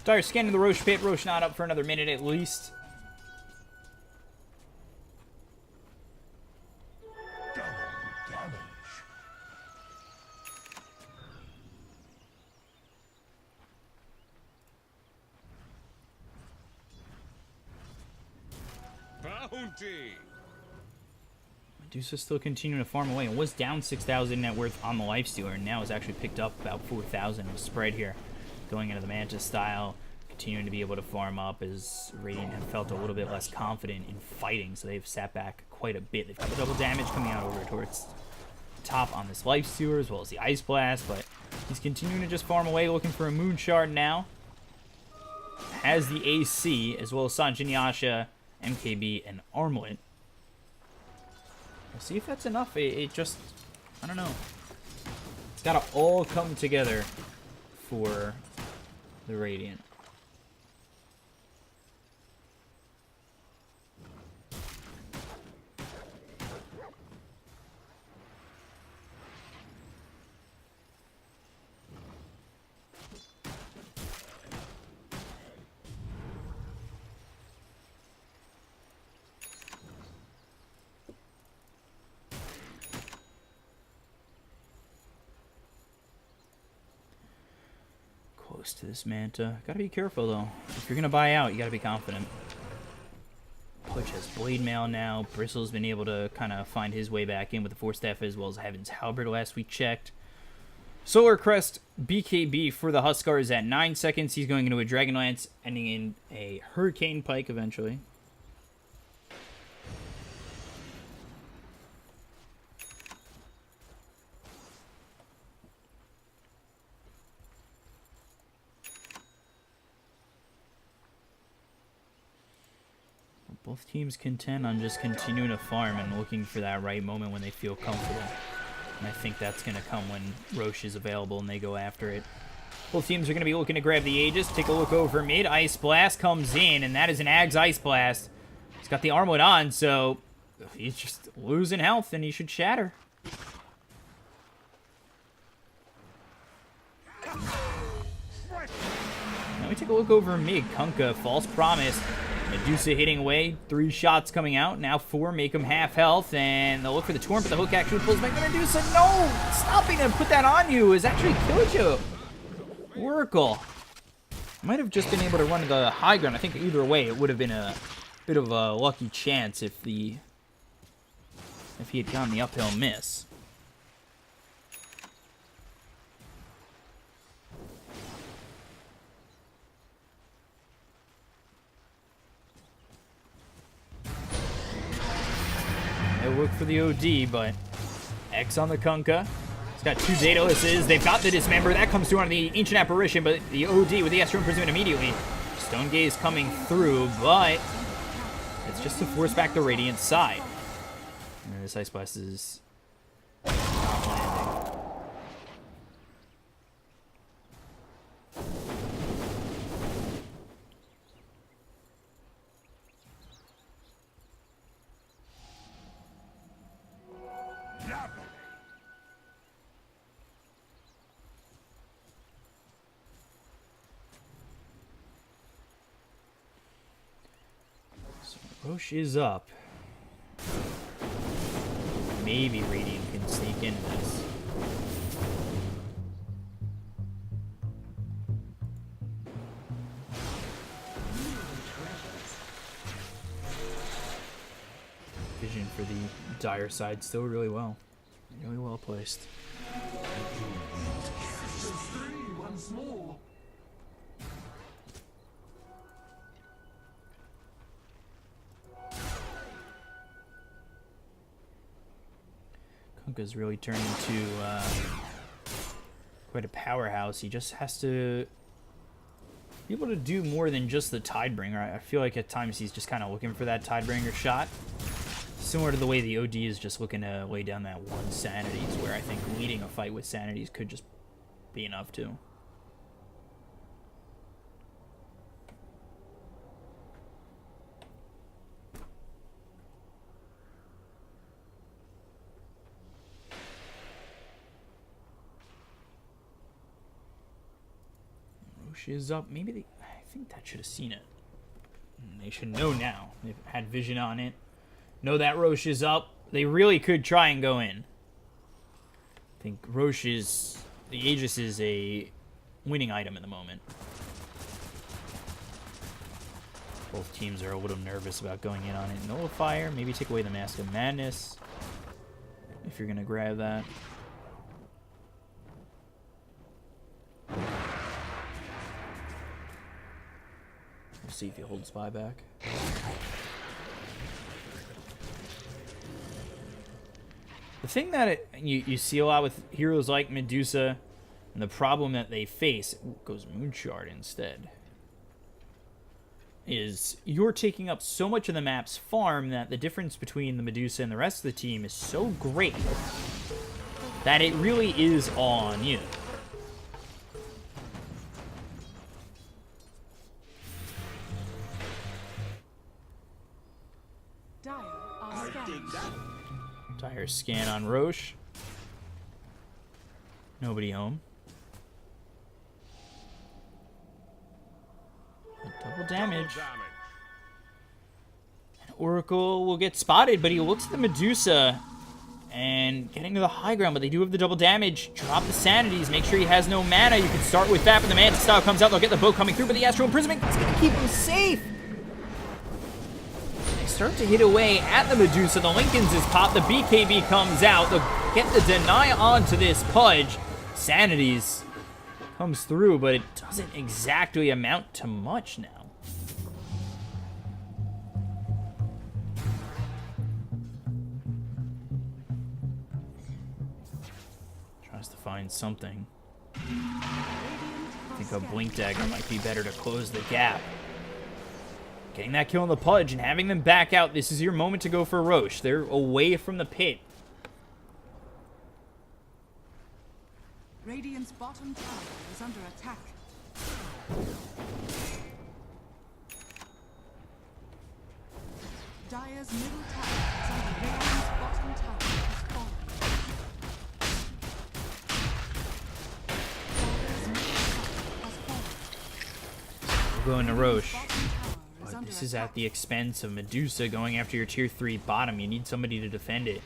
S1: Dire scanning the Roche pit. Roche not up for another minute at least.
S5: Double damage.
S4: Bounty!
S1: Medusa still continuing to farm away and was down 6,000 net worth on the Lifestealer, and now has actually picked up about 4,000 of spread here. Going into the Mantis style, continuing to be able to farm up as Radiant have felt a little bit less confident in fighting, so they've sat back quite a bit. They've got the double damage coming out over towards the top on this Lifestealer, as well as the Ice Blast, but he's continuing to just farm away, looking for a Moon Shard now. Has the AC, as well as Sanjin Yasha, MKB, and Armlet. We'll see if that's enough. It just, I don't know. It's got to all come together for the Radiant. Close to this Manta. Gotta be careful though. If you're gonna buy out, you gotta be confident. Puch has Blade Mail now. Bristle's been able to kind of find his way back in with the Force Staff, as well as Heaven's Halberd last we checked. Solar Crest BKB for the Huskars at 9 seconds. He's going into a Dragon Lance, ending in a Hurricane Pike eventually. Both teams content on just continuing to farm and looking for that right moment when they feel comfortable. And I think that's going to come when Roche is available and they go after it. Both teams are going to be looking to grab the Aegis. Take a look over mid. Ice Blast comes in, and that is an Ag's Ice Blast. He's got the Armlet on, so if he's just losing health, then he should shatter. Now we take a look over mid. Kunkka, False Promise. Medusa hitting away, 3 shots coming out, now 4 make him half health, and they'll look for the Torrent, but the hook actually pulls back the Medusa. No! Stopping to put that on you is actually killed you. Oracle. Might have just been able to run to the high ground. I think either way it would have been a bit of a lucky chance if he had gotten the uphill miss. Look for the OD, but X on the Kunkka. He's got 2 Datalases. They've got the Dismember. That comes through on the Ancient Apparition, but the OD with the Astral Imprisonment immediately. Stone Gaze coming through, but it's just to force back the Radiant side. And this Ice Blast is
S5: Double.
S1: So Roche is up. Maybe Radiant can sneak into this. Vision for the dire side still really well. Really well placed.
S5: Three once more.
S1: Kunkka's really turned into quite a powerhouse. He just has to be able to do more than just the Tidebringer. I feel like at times he's just kind of looking for that Tidebringer shot. Similar to the way the OD is just looking to lay down that one Sanities, where I think leading a fight with Sanities could just be enough too. Roche is up. Maybe they... I think that should have seen it. They should know now. They've had vision on it. Know that Roche is up. They really could try and go in. I think Roche is... The Aegis is a winning item at the moment. Both teams are a little nervous about going in on it. Nullifier. Maybe take away the Mask of Madness. If you're going to grab that. We'll see if he holds buyback. The thing that you see a lot with heroes like Medusa, and the problem that they face, goes Moonshard instead, is you're taking up so much of the map's farm that the difference between the Medusa and the rest of the team is so great that it really is all on you.
S3: Dire are scanned.
S1: Dire scan on Roche. Nobody home. Double damage. Oracle will get spotted, but he looks at the Medusa and getting to the high ground, but they do have the double damage. Drop the Sanities, make sure he has no mana. You can start with that, but the Mantis style comes out. They'll get the bow coming through, but the Astral Imprisonment is going to keep him safe. They start to hit away at the Medusa. The Lincolns is popped. The BKB comes out. They'll get the deny onto this Pudge. Sanities comes through, but it doesn't exactly amount to much now. Tries to find something. I think a Blink Dagger might be better to close the gap. Getting that kill on the Pudge and having them back out. This is your moment to go for Roche. They're away from the pit.
S3: Radiant's bottom tower is under attack. Dire's middle tower is under Radiant's bottom tower has fallen. Dire's middle tower has fallen.
S1: We're going to Roche.
S3: Bottom tower is
S1: But
S3: under
S1: this is
S3: attack.
S1: at the expense of Medusa going after your tier 3 bottom. You need somebody to defend it.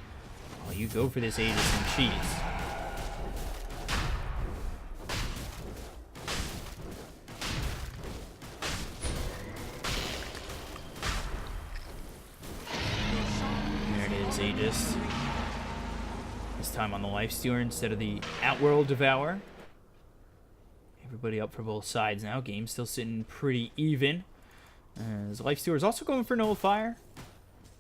S1: Well, you go for this Aegis and cheese. There it is, Aegis. This time on the Lifestealer instead of the Outworld Devour. Everybody up for both sides now. Game still sitting pretty even. As Lifestealer is also going for Nullifier.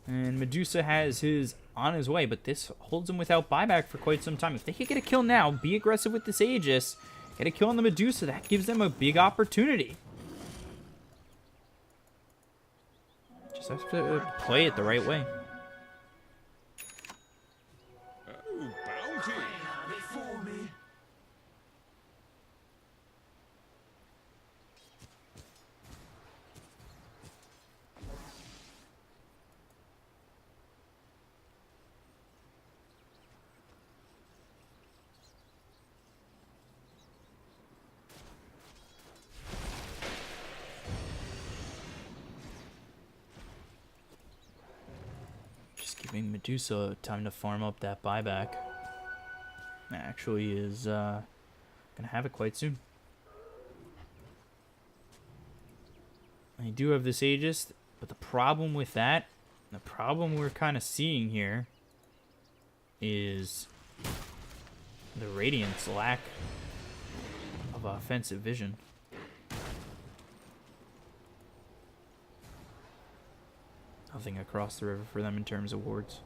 S1: And Medusa has his on his way, but this holds him without buyback for quite some time. If they can get a kill now, be aggressive with this Aegis, get a kill on the Medusa, that gives them a big opportunity. Just have to play it the right way.
S4: Oh, bounty.
S5: Before me.
S1: Giving Medusa time to farm up that buyback. Actually is gonna have it quite soon. I do have this Aegis, but the problem with that, the problem we're kind of seeing here is the Radiant's lack of offensive vision. Nothing across the river for them in terms of wards.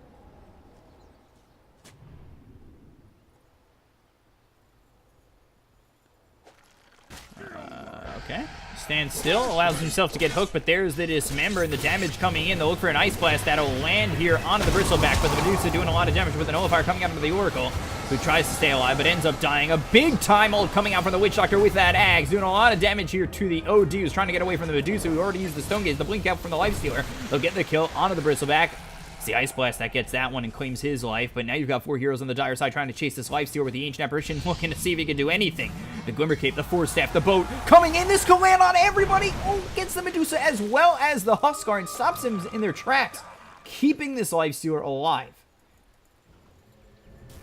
S1: Okay. Stands still, allows himself to get hooked, but there's the dismember and the damage coming in. They'll look for an Ice Blast that'll land here onto the Bristleback, but the Medusa doing a lot of damage with the Nullifier coming out of the Oracle, who tries to stay alive, but ends up dying. A big time ult coming out from the Witch Doctor with that Axe, doing a lot of damage here to the OD, who's trying to get away from the Medusa, who already used the Stone Gaze, the Blink out from the Lifestealer. They'll get the kill onto the Bristleback. It's the Ice Blast that gets that one and claims his life, but now you've got 4 heroes on the dire side trying to chase this Lifestealer with the Ancient Apparition, looking to see if he can do anything. The Glimmer Cape, the Force Staff, the boat coming in. This can land on everybody. Oh, gets the Medusa as well as the Huskar and stops him in their tracks, keeping this Lifestealer alive.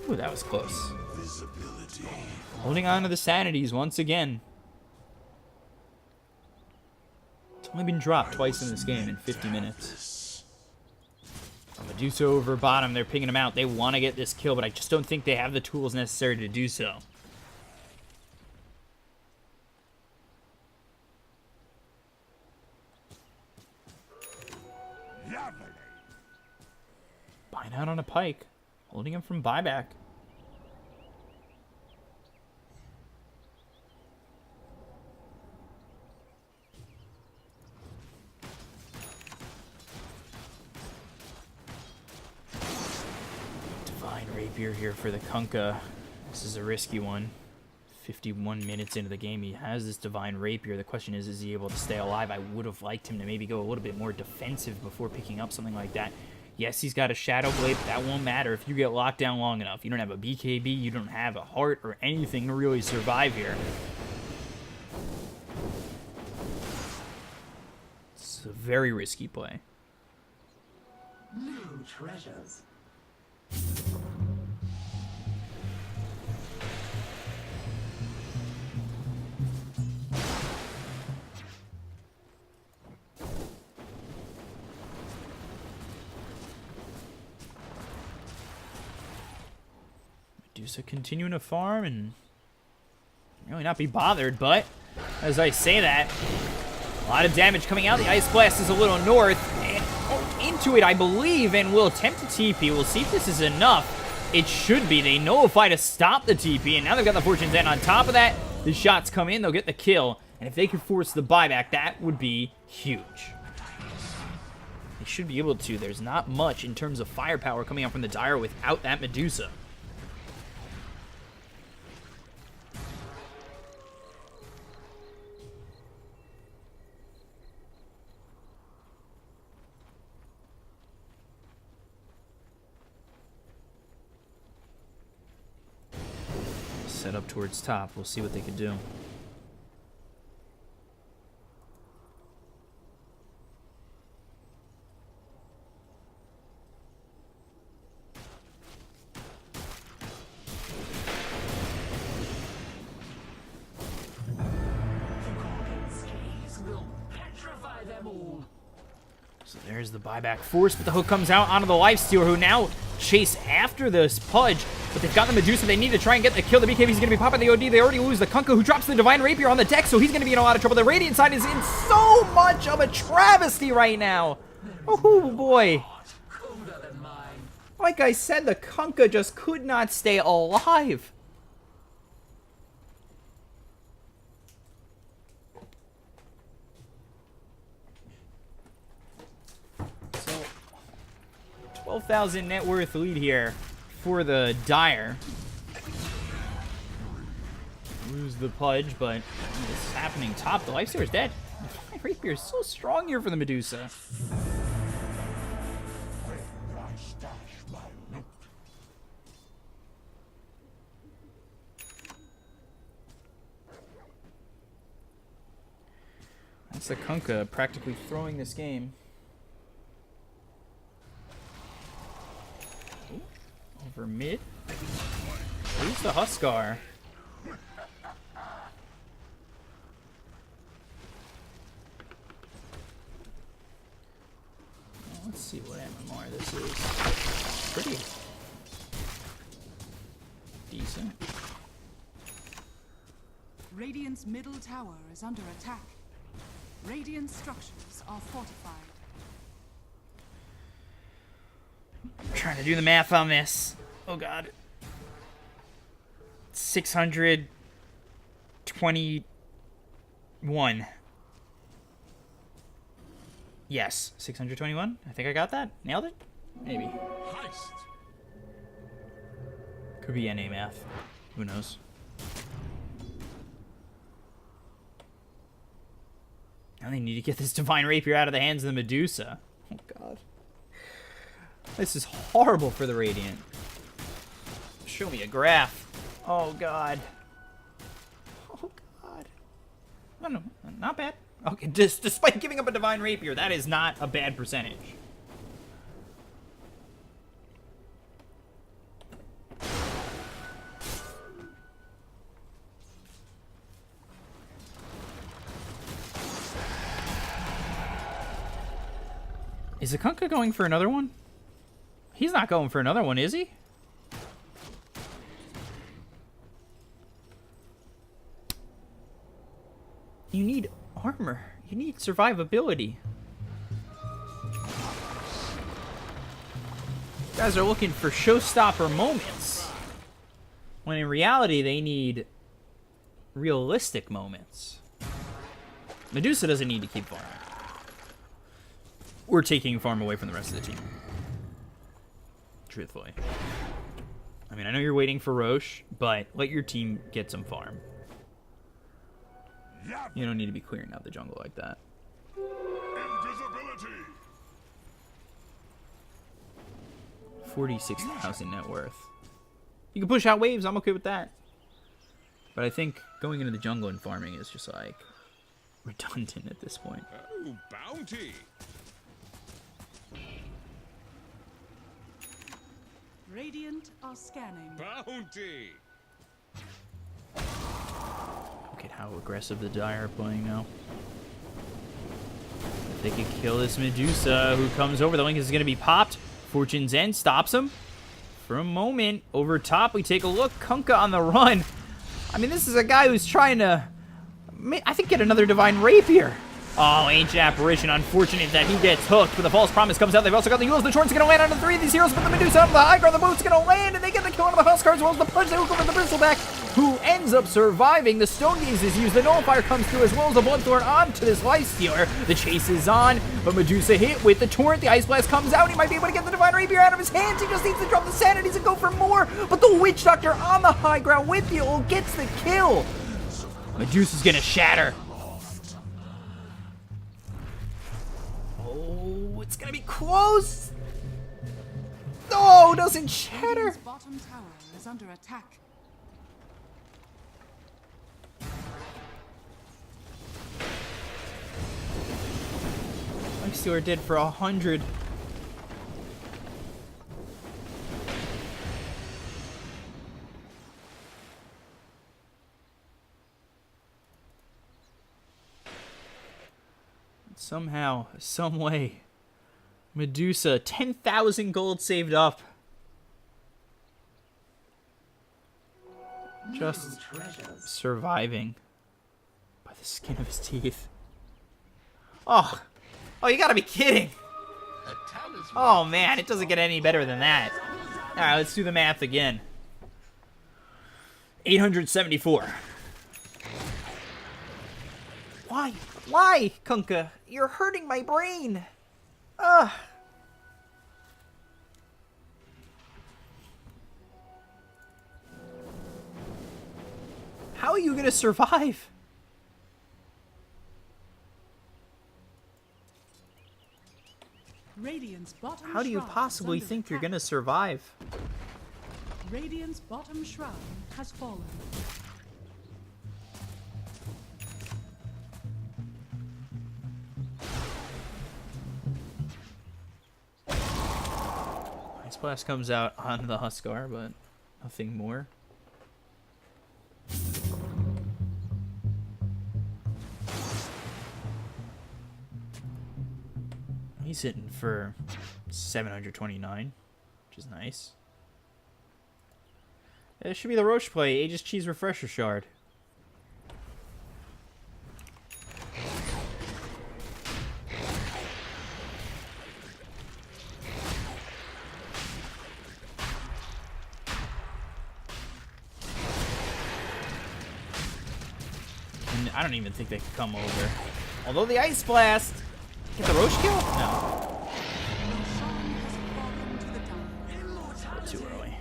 S1: Ooh, that was close.
S5: Visibility.
S1: Holding on to the sanities once again. It's only been dropped twice in this game in 50 minutes. Medusa over bottom, they're picking him out. They want to get this kill, but I just don't think they have the tools necessary to do so.
S5: Lovely.
S1: Buying out on a Pike, holding him from buyback. Rapier here for the Kunkka. This is a risky one. 51 minutes into the game, he has this Divine Rapier. The question is he able to stay alive? I would have liked him to maybe go a little bit more defensive before picking up something like that. Yes, he's got a Shadow Blade, but that won't matter if you get locked down long enough. You don't have a BKB, you don't have a heart or anything to really survive here. It's a very risky play.
S2: New treasures.
S1: Medusa continuing to farm and really not be bothered, but as I say that, a lot of damage coming out. The Ice Blast is a little north and into it, I believe, and will attempt to TP. We'll see if this is enough. It should be. They nullify to stop the TP, and now they've got the Fortune's End. On top of that, the shots come in, they'll get the kill, and if they can force the buyback, that would be huge. They should be able to. There's not much in terms of firepower coming out from the Dire without that Medusa. Set up towards top. We'll see what they can do.
S2: Will petrify them all.
S1: So there's the buyback force, but the hook comes out onto the Lifestealer, who now chase after this Pudge, but they've got the Medusa. They need to try and get the kill. The BKB is going to be popping the OD. They already lose the Kunkka, who drops the Divine Rapier on the deck, so he's going to be in a lot of trouble. The Radiant side is in so much of a travesty right now. Oh, boy.
S2: Colder than mine.
S1: Like I said, the Kunkka just could not stay alive. So, 12,000 net worth lead here for the Dire. Lose the Pudge, but this is happening top. The Lifestealer's dead. My Rapier is so strong here for the Medusa. That's the Kunkka practically throwing this game. for mid. Who's the Huskar? Let's see what MMR this is. Pretty decent.
S3: Radiant's middle tower is under attack. Radiant structures are fortified.
S1: I'm trying to do the math on this. Oh god. 621. Yes, 621. I think I got that. Nailed it? Maybe.
S4: Heist.
S1: Could be NA math. Who knows? Now they need to get this Divine Rapier out of the hands of the Medusa. Oh god. This is horrible for the Radiant. Show me a graph. Oh god. Oh god. No, no, not bad. Okay, despite giving up a Divine Rapier, that is not a bad percentage. Is Akunka going for another one? He's not going for another one, is he? You need armor. You need survivability. You guys are looking for showstopper moments, when in reality they need realistic moments. Medusa doesn't need to keep farming. We're taking farm away from the rest of the team. Truthfully. I mean, I know you're waiting for Roche, but let your team get some farm. You don't need to be clearing out the jungle like that.
S4: Invisibility.
S1: 46,000 net worth. You can push out waves, I'm okay with that. But I think going into the jungle and farming is just like redundant at this point.
S4: Oh, bounty.
S3: Radiant are scanning.
S4: Bounty.
S1: Look at how aggressive the Dire are playing now. If they could kill this Medusa who comes over, the link is going to be popped. Fortune's End stops him. For a moment, over top, we take a look. Kunkka on the run. I mean, this is a guy who's trying to, I think, get another Divine Rapier. Oh, Ancient Apparition. Unfortunate that he gets hooked, but the False Promise comes out. They've also got the Yules. The Torrent's going to land on the three of these heroes, but the Medusa on the high ground. The boat's going to land, and they get the kill on the Huskar as well as the punch. They hook over the Bristleback, who ends up surviving. The Stone Gaze is used. The Nullifier comes through as well as the Bloodthorn onto this Lifestealer. The chase is on, but Medusa hit with the Torrent. The Ice Blast comes out. He might be able to get the Divine Rapier out of his hands. He just needs to drop the Sanities and go for more, but the Witch Doctor on the high ground with the ult gets the kill. Medusa's going to shatter. It's gonna be close. No, doesn't shatter.
S3: Radiant's bottom tower is under attack.
S1: Lifestealer did for 100. Somehow, some way, Medusa, 10,000 gold saved up. Just surviving by the skin of his teeth. Oh, you gotta be kidding. Oh man, it doesn't get any better than that. All right, let's do the math again. 874. Why? Why, Kunkka? You're hurting my brain. Ugh. How are you gonna survive?
S3: Radiant's bottom
S1: How do you
S3: shrine
S1: possibly
S3: is under
S1: think you're
S3: attack.
S1: gonna survive?
S3: Radiant's bottom shrine has fallen.
S1: Blast comes out on the Huskar, but nothing more. He's hitting for 729, which is nice. It should be the Roche play, Aegis Cheese Refresher Shard. And I don't even think they could come over. Although the Ice Blast... Get the Roche kill? No. Too early.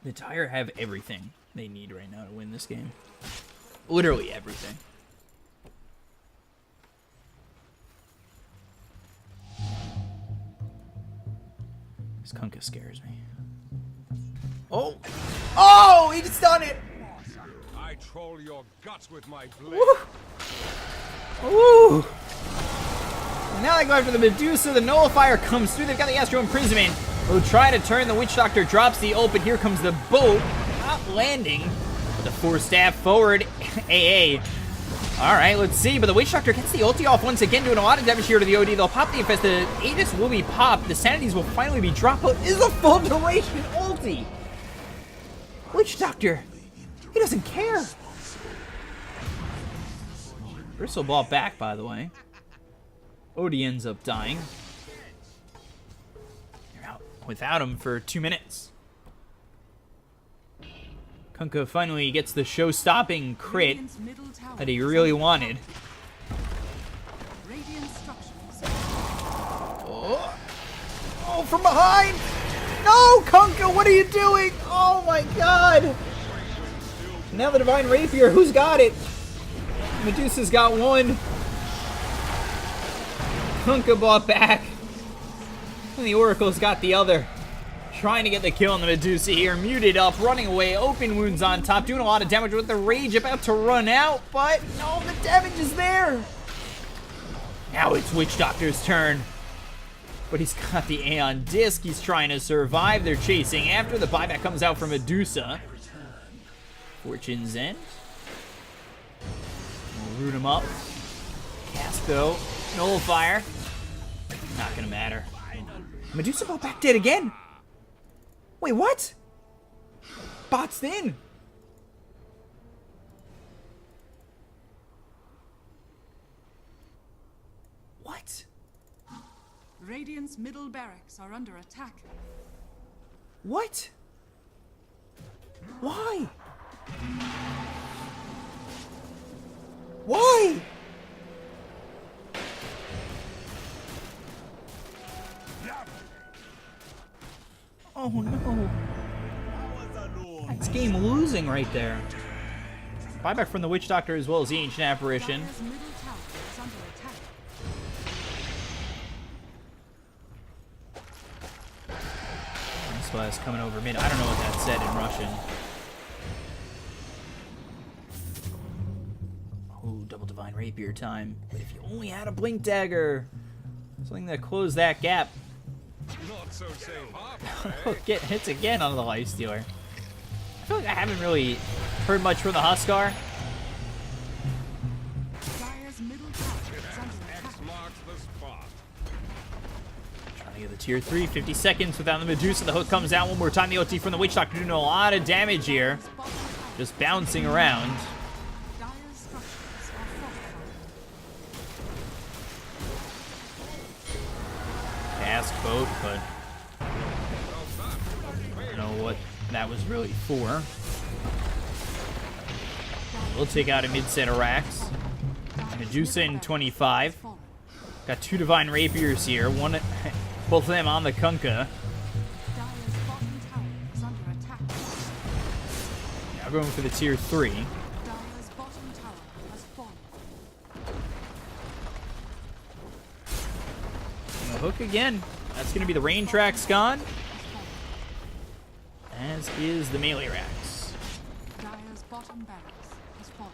S1: The Tire have everything they need right now to win this game. Literally everything. This Kunkka scares me. Oh! Oh! He just done it!
S4: I troll your guts with my blade.
S1: Woo! Woo! And now they go after the Medusa. The Nullifier comes through. They've got the Astro Imprisonment. We'll try to turn. The Witch Doctor drops the ult, but here comes the boat. Not landing. With the Force Staff forward. AA. Alright, let's see. But the Witch Doctor gets the ulti off once again, doing a lot of damage here to the OD. They'll pop the Infest. The Aegis will be popped. The Sanities will finally be dropped. But is a full duration ulti. Witch Doctor. He doesn't care. Bristle ball back, by the way. Odie ends up dying. They're out without him for 2 minutes. Kunkka finally gets the show-stopping crit that he really wanted. Oh. Oh, from behind! No, Kunkka, what are you doing? Oh my god! Now the Divine Rapier, who's got it? Medusa's got one. Kunkka bought back. And the Oracle's got the other. Trying to get the kill on the Medusa here. Muted up, running away. Open wounds on top. Doing a lot of damage with the Rage about to run out. But no, the damage is there. Now it's Witch Doctor's turn. But he's got the Aeon Disc. He's trying to survive. They're chasing after. The buyback comes out from Medusa. Fortune's End. We'll root him up. Cast though. Nullifier. Not gonna matter. Medusa bought back dead again. Wait, what? Bots in. What?
S3: Radiant's middle barracks are under attack.
S1: What? Why? Why? Oh no. That's game losing right there. Buyback from the Witch Doctor as well as the Ancient Apparition.
S3: Dire's middle tower is under attack.
S1: This was coming over mid. I don't know what that said in Russian. Oh, double Divine Rapier time. But if you only had a Blink Dagger, something that closed that gap.
S4: Not so safe harbor, eh?
S1: Get hits again on the Lifestealer. I feel like I haven't really heard much from the Huskar.
S3: Dire's middle tower is under
S4: X
S3: attack.
S4: marks the spot.
S1: Trying to get the tier 3, 50 seconds without the Medusa. The hook comes out one more time. The OT from the Witch Doctor doing a lot of damage here. Just bouncing around.
S3: Dire's structures are fortified.
S1: Cast boat, but I don't know what that was really for. We'll take out a mid-set Arax. Medusa in 25. Got 2 Divine Rapiers here. One, both of them on the Kunkka.
S3: Dire's bottom tower is under attack.
S1: Now going for the tier 3.
S3: Dire's bottom tower has fallen.
S1: And the hook again. That's going to be the Rain Tracks gone. As is the Melee Rax.
S3: Dire's bottom barracks has fallen.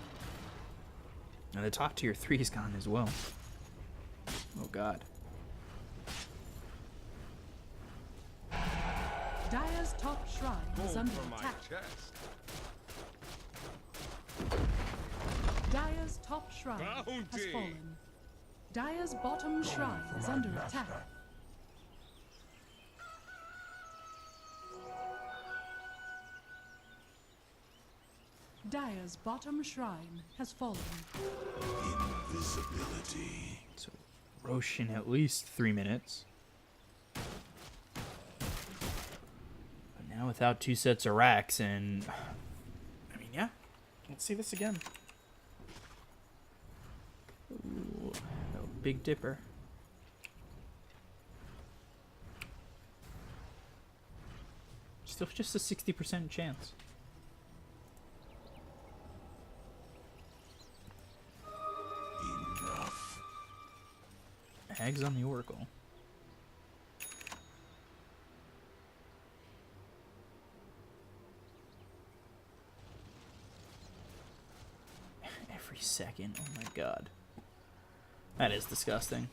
S1: And the top tier 3 is gone as well. Oh god.
S3: Dire's top shrine is
S4: Go
S3: under
S4: for my
S3: attack.
S4: chest.
S3: Dire's top shrine has
S4: Bounty.
S3: fallen. Dire's bottom shrine is under attack. Dire's bottom shrine has fallen.
S5: Invisibility.
S1: So Roche in at least 3 minutes. But now without 2 sets of racks, and I mean, yeah, let's see this again. Ooh, oh, Big Dipper. Still just a 60% chance.
S5: Enough.
S1: Hags on the Oracle. Every second, oh my god. That is disgusting.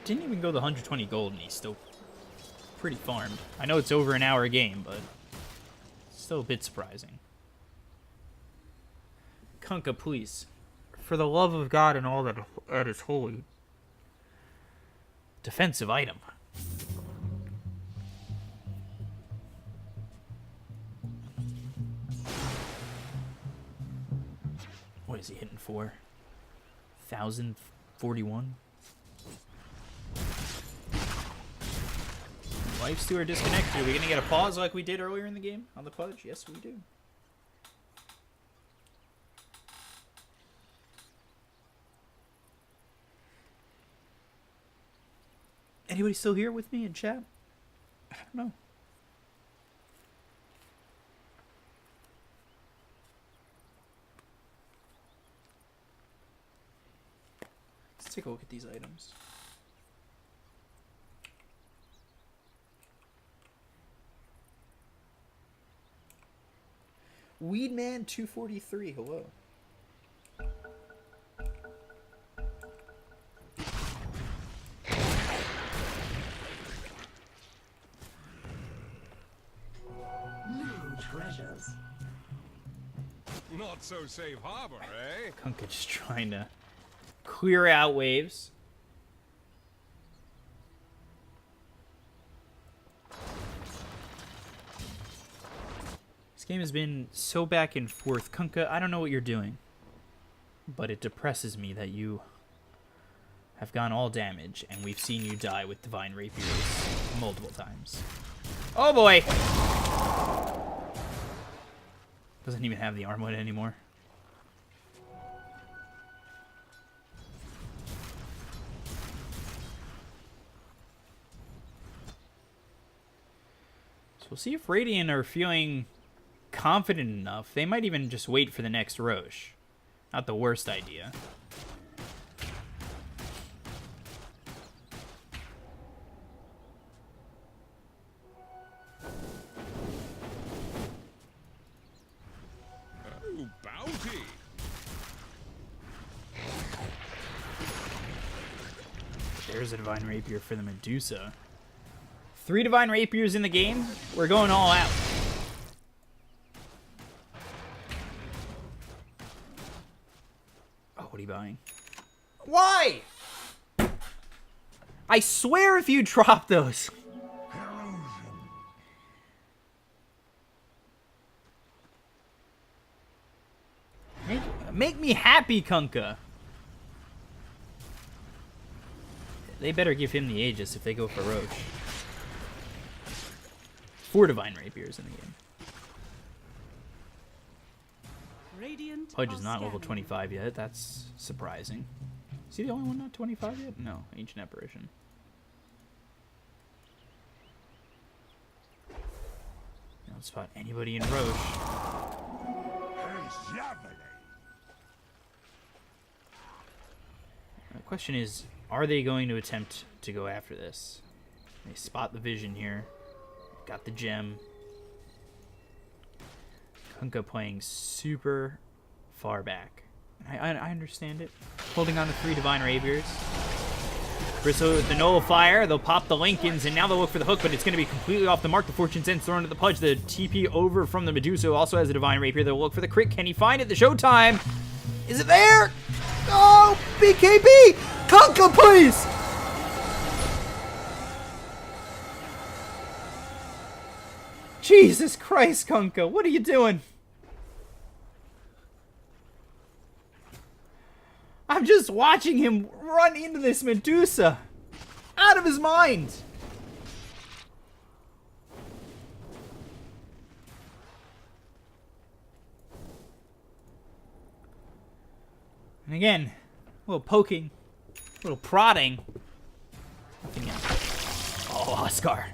S1: Didn't even go the 120 gold and he's still pretty farmed. I know it's over an hour game, but still a bit surprising. Kunkka, please. For the love of God and all that is holy. Defensive item. What is he hitting for? 1,041? Life's 2 are disconnected. Are we gonna get a pause like we did earlier in the game on the pudge? Yes, we do. Anybody still here with me in chat? I don't know. Let's take a look at these items. Weedman 243, hello.
S2: New treasures.
S4: Not so safe harbor, eh?
S1: Kunkka just trying to clear out waves. This game has been so back and forth. Kunkka, I don't know what you're doing, but it depresses me that you have gone all damage, and we've seen you die with Divine Rapiers multiple times. Oh boy! Doesn't even have the armlet anymore. So we'll see if Radiant are feeling confident enough. They might even just wait for the next Roche. Not the worst idea.
S4: Oh, bounty!
S1: There's a Divine Rapier for the Medusa. 3 Divine Rapiers in the game. We're going all out. Oh, what are you buying? Why? I swear if you drop those. Make me happy, Kunkka. They better give him the Aegis if they go for Roche. 4 Divine Rapiers in the game.
S3: Radiant
S1: Pudge
S3: are
S1: is not level
S3: scanning.
S1: 25 yet. That's surprising. Is he the only one not 25 yet? No, Ancient Apparition. Don't spot anybody in Roche. The question is, Are they going to attempt to go after this? They spot the vision here. Got the gem. Kunkka playing super far back. I understand it. Holding on to 3 Divine Rapiers. Bristle with the Nullifier. They'll pop the Lincolns, and now they'll look for the hook, but it's going to be completely off the mark. The Fortune's End's thrown to the Pudge. The TP over from the Medusa also has a Divine Rapier. They'll look for the crit. Can he find it? The Showtime. Is it there? Oh, BKB! Kunkka, please! Jesus Christ, Kunkka, what are you doing? I'm just watching him run into this Medusa. Out of his mind. And again, a little poking, a little prodding. Nothing else. Oh, Huskar.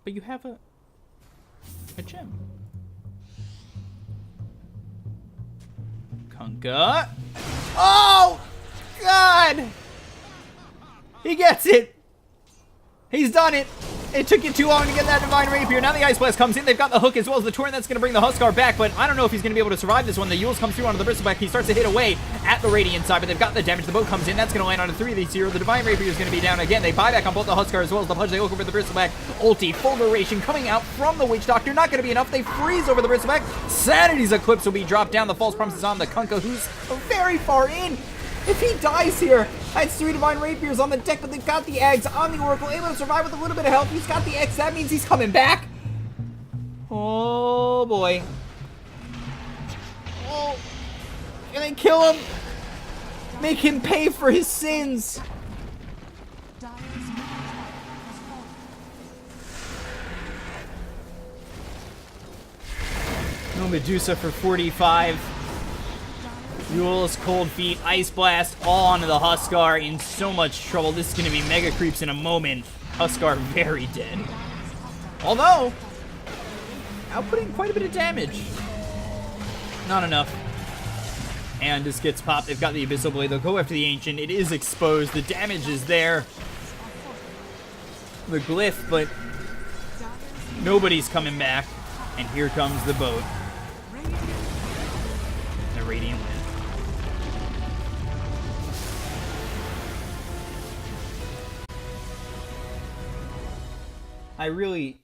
S1: But you have a gem. Kunkka. Oh, God! He gets it. He's done it. It took you too long to get that Divine Rapier. Now the Ice Blast comes in. They've got the hook as well as the Torrent. That's going to bring the Huskar back, but I don't know if he's going to be able to survive this one. The Yules comes through onto the Bristleback. He starts to hit away at the Radiant side, but they've got the damage. The boat comes in. That's going to land on a 3v0. The Divine Rapier is going to be down again. They buy back on both the Huskar as well as the Pudge. They look over the Bristleback. Ulti, full duration coming out from the Witch Doctor. Not going to be enough. They freeze over the Bristleback. Sanity's Eclipse will be dropped down. The False Promise is on the Kunkka, who's very far in. If he dies here, that's 3 Divine Rapiers on the deck, but they've got the eggs on the Oracle, able to survive with a little bit of health. He's got the X, that means he's coming back. Oh, boy. Oh, can they kill him? Make him pay for his sins.
S3: Dire's middle tower has fallen.
S1: No Medusa for 45. Yules, Cold Feet, Ice Blast, all onto the Huskar, in so much trouble. This is going to be Mega Creeps in a moment. Huskar very dead. Although, outputting quite a bit of damage. Not enough. And this gets popped. They've got the Abyssal Blade. They'll go after the Ancient. It is exposed. The damage is there. The Glyph, but nobody's coming back. And here comes the boat. The Radiant win. I really